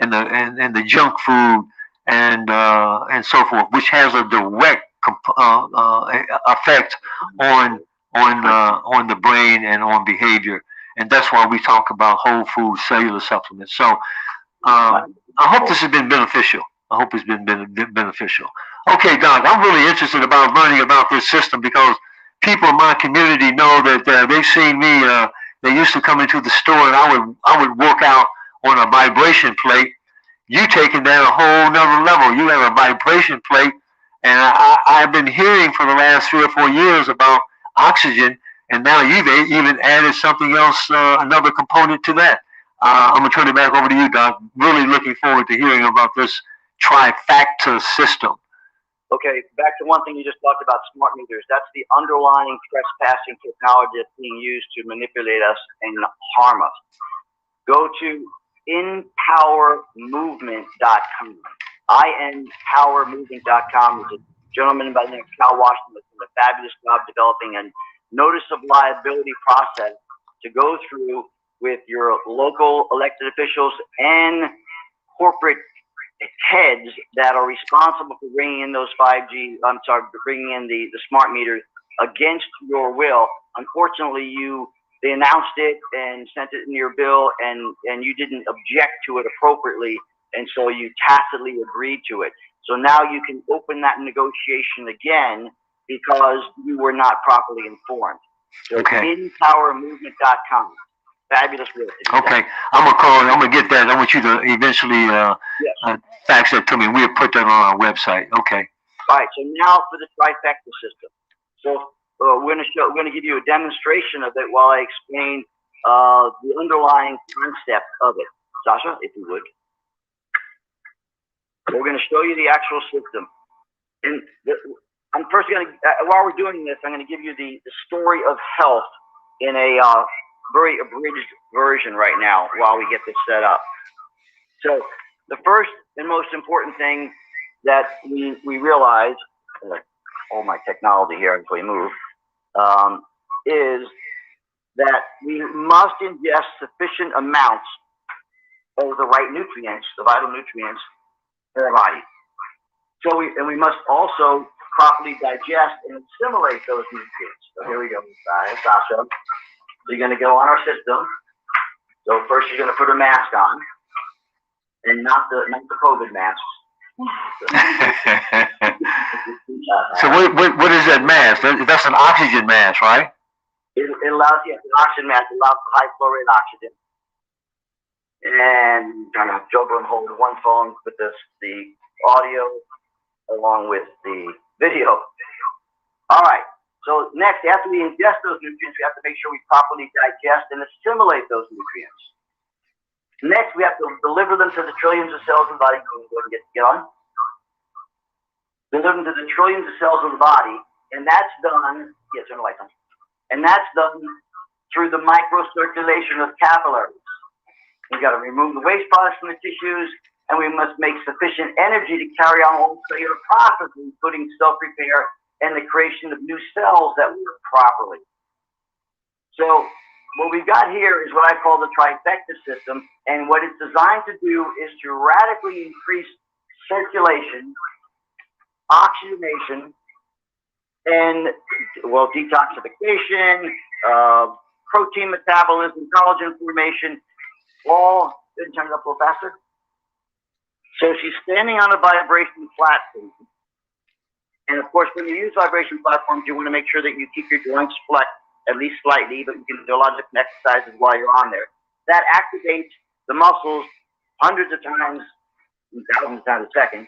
L: the junk food and so forth, which has a direct effect on the brain and on behavior. And that's why we talk about whole food cellular supplements. So I hope this has been beneficial. I hope it's been beneficial. Okay, Doc, I'm really interested about learning about this system because people in my community know that they've seen me. They used to come into the store and I would work out on a vibration plate. You taking that a whole nother level. You have a vibration plate, and I've been hearing for the last 3 or 4 years about oxygen, and now you've even added something else, another component to that. I'm gonna turn it back over to you, Doc. Really looking forward to hearing about this trifactor system.
I: Okay, back to one thing you just talked about, smart meters. That's the underlying trespassing technology that's being used to manipulate us and harm us. Go to inpowermovement.com. inpowermovement.com is a gentleman by the name of Cal Washington that's done a fabulous job developing a notice of liability process to go through with your local elected officials and corporate heads that are responsible for bringing in those bringing in the smart meters against your will. Unfortunately, they announced it and sent it in your bill, and you didn't object to it appropriately, and so you tacitly agreed to it. So now you can open that negotiation again because you were not properly informed. So inpowermovement.com. Fabulous work.
L: Okay, I'm gonna call it. I'm gonna get that. I want you to eventually fax that to me. We'll put that on our website. Okay.
I: All right. So now for the trifecta system. So we're gonna give you a demonstration of it while I explain the underlying concept of it. Sasha, if you would. We're gonna show you the actual system. And I'm first gonna, while we're doing this, I'm gonna give you the story of health in a very abridged version right now while we get this set up. So the first and most important thing that we realize, all my technology here before we move, is that we must ingest sufficient amounts of the right nutrients, the vital nutrients, in our body. So we must also properly digest and assimilate those nutrients. So here we go, Sasha. So you're going to go on our system. So first you're going to put a mask on, and not the COVID mask.
L: So what is that mask? That's an oxygen mask, right?
I: It allows, yes, an oxygen mask. It allows high flow rate oxygen. And kind of juggle and hold one phone with the audio along with the video. All right. So next, after we ingest those nutrients, we have to make sure we properly digest and assimilate those nutrients. Next, we have to deliver them to the trillions of cells in the body. Go ahead and get on. Deliver them to the trillions of cells in the body, and that's done. Yeah, turn the lights on. And that's done through the microcirculation of capillaries. We've got to remove the waste products from the tissues, and we must make sufficient energy to carry on all cellular processes, including self-repair and the creation of new cells that work properly. So what we've got here is what I call the trifecta system, and what it's designed to do is to radically increase circulation, oxygenation, and, well, detoxification, protein metabolism, collagen formation, all, turn it up a little faster. So she's standing on a vibration platform. And of course, when you use vibration platforms, you want to make sure that you keep your joints flexed at least slightly, but you can do a lot of different exercises while you're on there. That activates the muscles hundreds of times, thousands of times a second.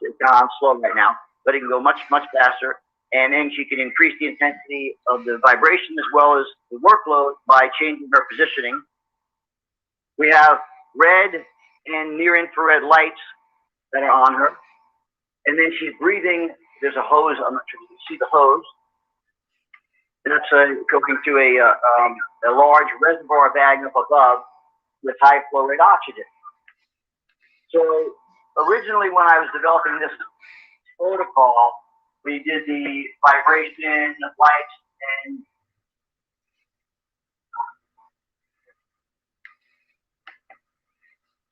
I: It's on slow right now, but it can go much, much faster. And then she can increase the intensity of the vibration as well as the workload by changing her positioning. We have red and near infrared lights that are on her. And then she's breathing. There's a hose. I'm not sure if you can see the hose. And that's going to a large reservoir bag up above with high flow rate oxygen. So originally, when I was developing this protocol, we did the vibration, the lights, and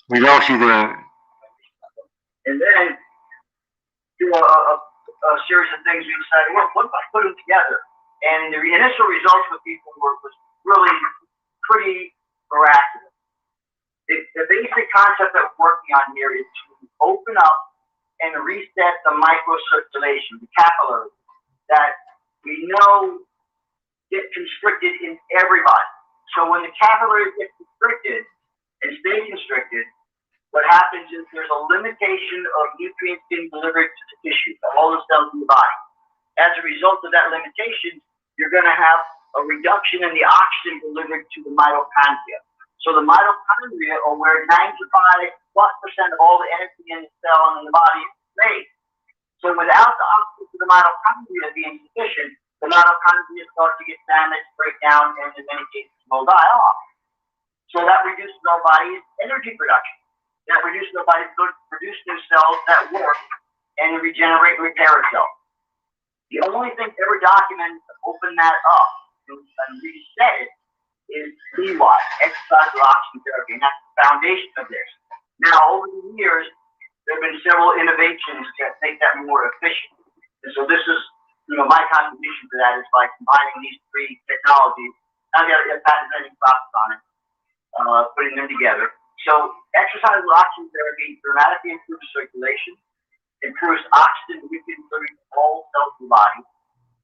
L: We lost you there.
I: And then through a series of things, we decided, well, what if I put them together? And the initial results with people was really pretty miraculous. The basic concept that we're working on here is to open up and reset the microcirculation, the capillaries, that we know get constricted in everybody. So when the capillaries get constricted and stay constricted, what happens is there's a limitation of nutrients being delivered to the tissue, to all the cells in the body. As a result of that limitation, you're going to have a reduction in the oxygen delivered to the mitochondria. So the mitochondria are where 95+% of all the energy in the cell and in the body is made. So without the oxygen to the mitochondria being sufficient, the mitochondria start to get damaged, break down, and in many cases will die off. So that reduces our body's energy production. That reduces our body's ability to produce new cells that work and regenerate and repair itself. The only thing ever documented to open that up and reset it is EWI, exercise with oxygen therapy, and that's the foundation of this. Now, over the years, there have been several innovations to make that more efficient. And so this is, my contribution to that is by combining these three technologies. I've got a patent pending process on it, putting them together. So exercise with oxygen therapy dramatically improves circulation, improves oxygen nutrient delivery to all cells in the body,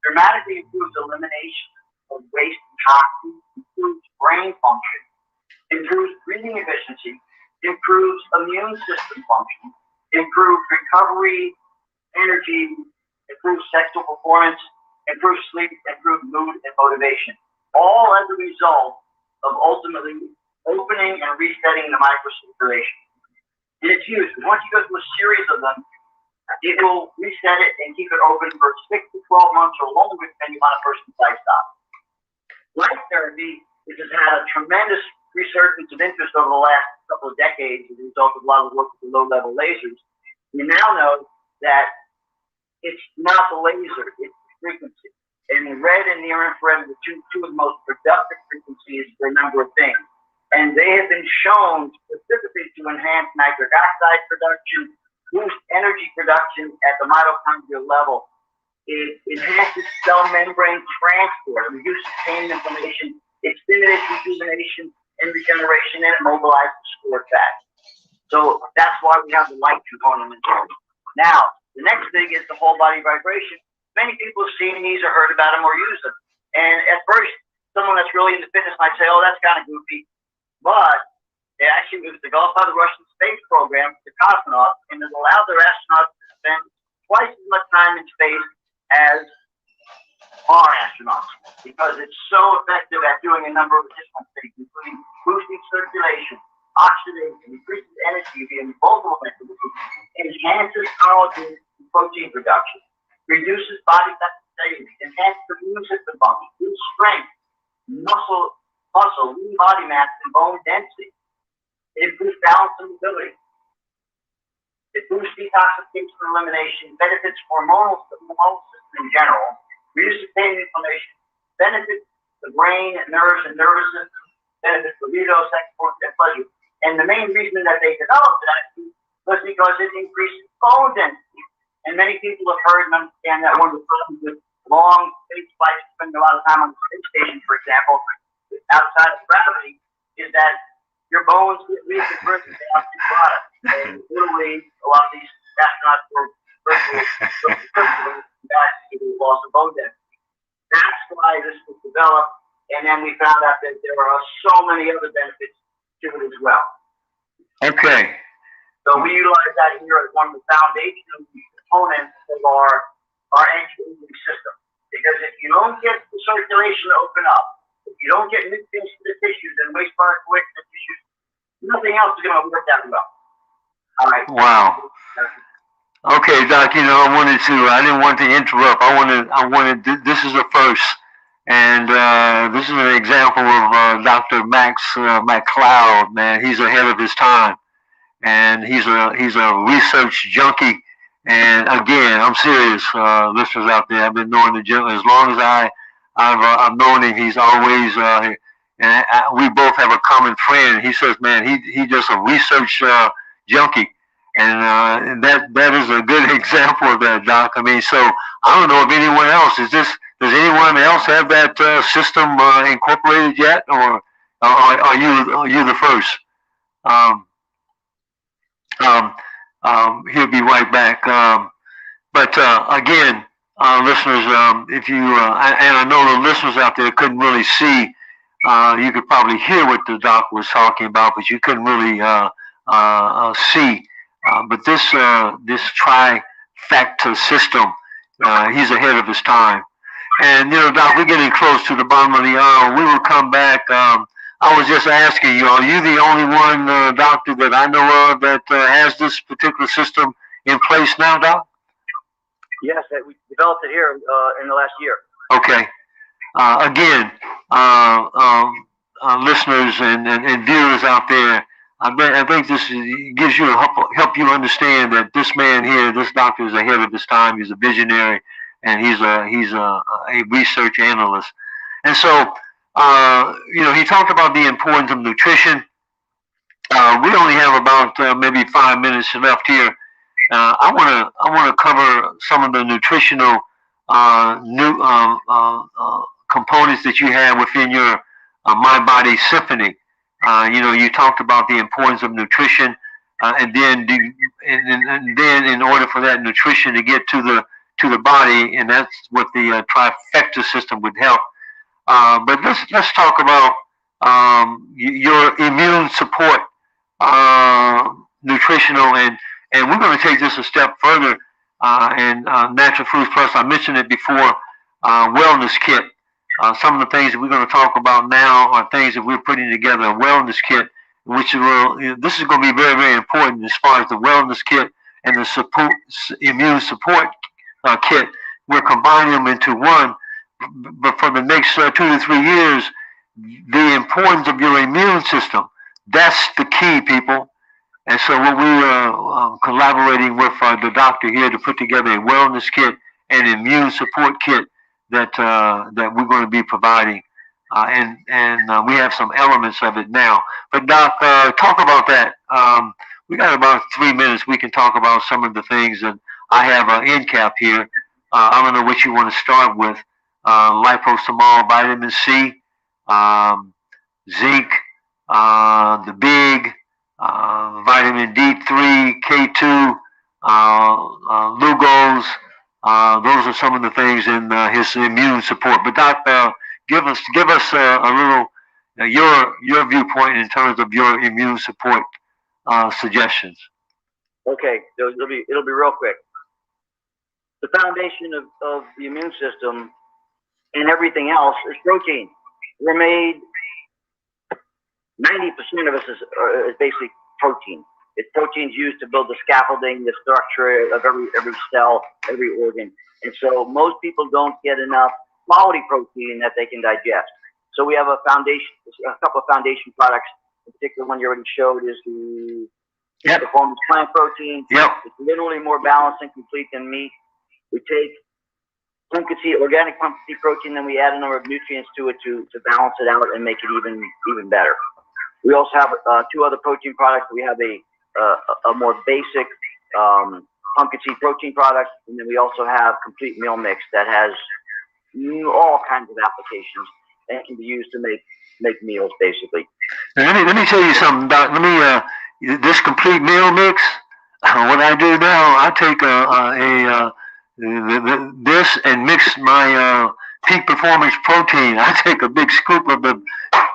I: dramatically improves elimination of waste and toxins, improves brain function, improves breathing efficiency, improves immune system function, improves recovery, energy, improves sexual performance, improves sleep, improves mood and motivation. All as a result of ultimately opening and resetting the microcirculation. And it's huge. Once you go through a series of them, it will reset it and keep it open for 6 to 12 months or longer, depending on a person's lifestyle. Light therapy, which has had a tremendous resurgence of interest over the last couple of decades as a result of a lot of work with the low-level lasers, we now know that it's not the laser, it's the frequency. And the red and near infrared are the two of the most productive frequencies for a number of things. And they have been shown specifically to enhance nitric oxide production, boost energy production at the mitochondrial level. It enhances cell membrane transport, reduces pain and inflammation, it stimulates rejuvenation and regeneration, and it mobilizes stored fat. So that's why we have the light component in there. Now, the next thing is the whole body vibration. Many people have seen these or heard about them or used them. And at first, someone that's really into fitness might say, oh, that's kind of goofy. But it actually was developed by the Russian space program, the cosmonauts, and it allowed their astronauts to spend twice as much time in space as our astronauts, because it's so effective at doing a number of additional things, including boosting circulation, oxidation, increases energy via multiple mechanisms, enhances collagen and protein production, reduces body fat stability, enhances immune system function, boosts strength, muscle, lean body mass, and bone density. It improves balance and mobility. It boosts detoxification and elimination, benefits hormonal system in general, reduces pain and inflammation, benefits the brain, nerves, and nervous system, benefits libido, sex, and pleasure. And the main reason that they developed that was because it increased bone density. And many people have heard and understand that one of the problems with long space flights, spending a lot of time on the space station, for example, outside of gravity, is that your bones get weak and brittle out the product. And literally, a lot of these astronauts were virtually back to the loss of bone density. That's why this was developed. And then we found out that there are so many other benefits to it as well.
L: Okay.
I: So we utilize that here as one of the foundational components of our anti-aging system. Because if you don't get the circulation to open up, if you don't get nutrients to the tissues and waste products away from the tissues, nothing else is going to work that well. All right.
L: Wow. Okay, Doc. I didn't want to interrupt. This is the first, and this is an example of Dr. MacCloud. Man, he's ahead of his time, and he's a research junkie. And again, I'm serious, listeners out there. I've been knowing the gentleman as long as I've known him. He's always and we both have a common friend. He says, man, he just a research junkie, and that is a good example of that, Doc. I mean, so I don't know if anyone else does anyone else have that system incorporated yet, or are you the first? He'll be right back. But again, listeners, if you and I know the listeners out there couldn't really see, you could probably hear what the doc was talking about, but you couldn't really see. But this trifecta system, he's ahead of his time. And Doc, we're getting close to the bottom of the hour. We will come back. I was just asking you, are you the only one doctor that I know of that has this particular system in place now, Doc?
I: Yes, we developed it here in the last year.
L: Okay. Again, listeners and viewers out there, I think this gives you help you understand that this man here, this doctor, is ahead of his time. He's a visionary, and he's a research analyst. And so, he talked about the importance of nutrition. We only have about maybe 5 minutes left here. I want to cover some of the nutritional components that you have within your My Body Symphony. You talked about the importance of nutrition, and then in order for that nutrition to get to the body, and that's what the trifecta system would help. But let's talk about your immune support, nutritional, and we're going to take this a step further. And Natural Foods Plus, I mentioned it before, wellness kit. Some of the things that we're going to talk about now are things that we're putting together, a wellness kit, which this is going to be very, very important as far as the wellness kit and the immune support kit. We're combining them into one. But for the next 2 to 3 years, the importance of your immune system, that's the key, people. And so what we are collaborating with the doctor here to put together a wellness kit and immune support kit that we're going to be providing. And we have some elements of it now. But Doc, talk about that. We got about 3 minutes. We can talk about some of the things that I have an end cap here. I don't know what you want to start with. Liposomal, vitamin C, zinc, the big, vitamin D3, K2, Lugos. Those are some of the things in his immune support. But Doc, give us a little your viewpoint in terms of your immune support suggestions.
I: Okay, it'll be real quick. The foundation of the immune system and everything else is protein. We're made, 90% of us is basically protein. It's proteins used to build the scaffolding, the structure of every cell, every organ. And so most people don't get enough quality protein that they can digest. So we have a couple of foundation products. The particular one you already showed is the Performance Plant Protein.
L: Yep.
I: It's literally more balanced and complete than meat. We take pumpkin seed, organic pumpkin seed protein, then we add a number of nutrients to it to balance it out and make it even better. We also have 2 other protein products. We have a more basic pumpkin seed protein product, and then we also have complete meal mix that has all kinds of applications and can be used to make meals basically.
L: Now, let me tell you something, Doc. This complete meal mix. What I do now, I take this and mix my Peak Performance protein. I take a big scoop of the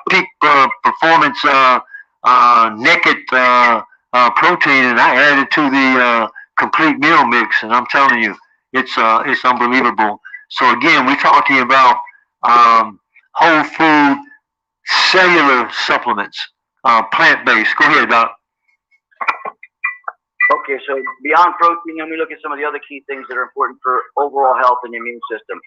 L: Peak Performance naked protein, and I add it to the complete meal mix. And I'm telling you, it's unbelievable. So again, we're talking about whole food cellular supplements, plant-based. Go ahead, Doc.
I: Okay, so beyond protein, then we look at some of the other key things that are important for overall health and the immune system.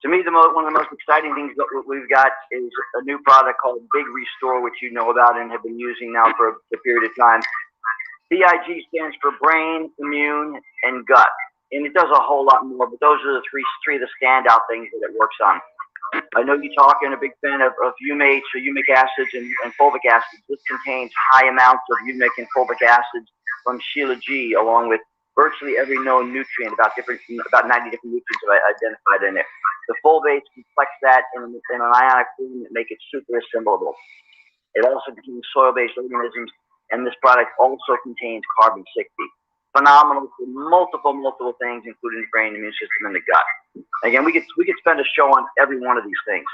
I: To me, one of the most exciting things that we've got is a new product called Big Restore, which you know about and have been using now for a period of time. BIG stands for brain, immune, and gut. And it does a whole lot more, but those are the three of the standout things that it works on. I know you're talking a big fan of humates or humic acids and fulvic acids. This contains high amounts of humic and fulvic acids from Sheila G, along with virtually every known nutrient, about 90 different nutrients that I identified in it. The fulvates complex that in an ionic form that make it super assimilable. It also contains soil-based organisms, and this product also contains carbon-60. Phenomenal for multiple things, including the brain, immune system, and the gut. Again, we could spend a show on every one of these things.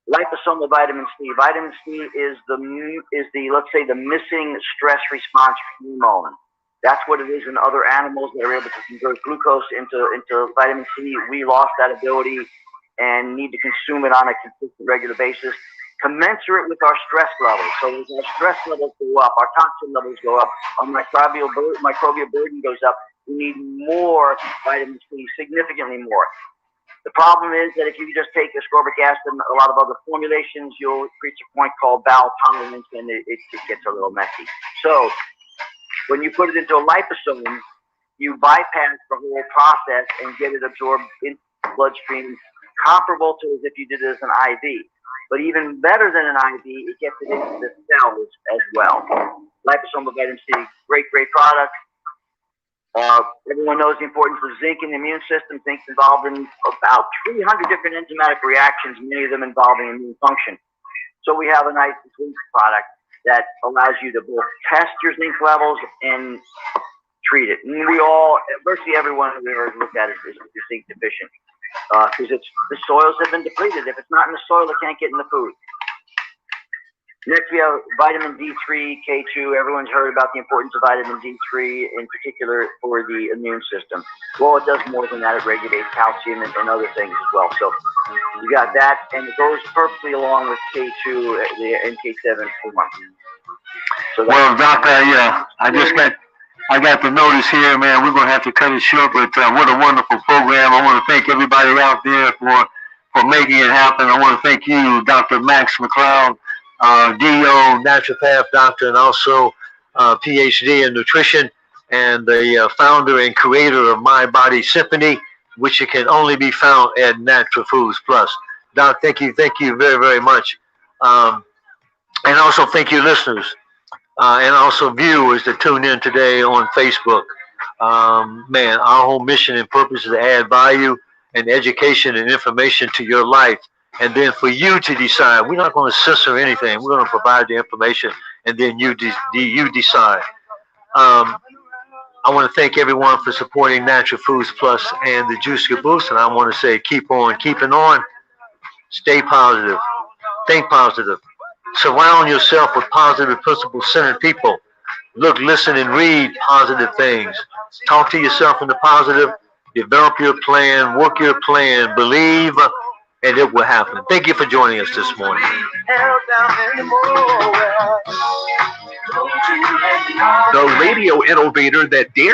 I: Liposomal vitamin C. Vitamin C is the let's say the missing stress response hormone. That's what it is in other animals that are able to convert glucose into vitamin C. We lost that ability and need to consume it on a consistent, regular basis, commensurate with our stress levels. So as our stress levels go up, our toxin levels go up, our microbial burden goes up, we need more vitamin C, significantly more. The problem is that if you just take ascorbic acid and a lot of other formulations, you'll reach a point called bowel tolerance, and it gets a little messy. So when you put it into a liposome, you bypass the whole process and get it absorbed into the bloodstream, comparable to as if you did it as an IV. But even better than an IV, it gets it into the cells as well. Liposomal vitamin C, great product. Everyone knows the importance of zinc in the immune system. Zinc's involved in about 300 different enzymatic reactions, many of them involving immune function. So we have a nice zinc product that allows you to both test your zinc levels and treat it. And virtually everyone who ever looked at it is zinc deficient. Because the soils have been depleted. If it's not in the soil, it can't get in the food. Next, we have vitamin D3, K2. Everyone's heard about the importance of vitamin D3, in particular for the immune system. Well, it does more than that. It regulates calcium and other things as well. So you got that, and it goes perfectly along with K2, the NK7 form. So
L: well, Doctor, I got the notice here, man. We're gonna have to cut it short, but what a wonderful program! I want to thank everybody out there for making it happen. I want to thank you, Dr. Max MacCloud, DO, naturopath doctor, and also PhD in nutrition, and the founder and creator of My Body Symphony, which can only be found at Natural Foods Plus. Doc, thank you very, very much, and also thank you, listeners. And also viewers that tune in today on Facebook. Man, our whole mission and purpose is to add value and education and information to your life. And then for you to decide. We're not going to censor anything. We're going to provide the information, and then you decide. I want to thank everyone for supporting Natural Foods Plus and the Juice Good Boost. And I want to say keep on keeping on. Stay positive. Think positive. Surround yourself with positive, principle-centered people. Look, listen, and read positive things. Talk to yourself in the positive. Develop your plan. Work your plan. Believe, and it will happen. Thank you for joining us this morning.
A: The radio innovator that dared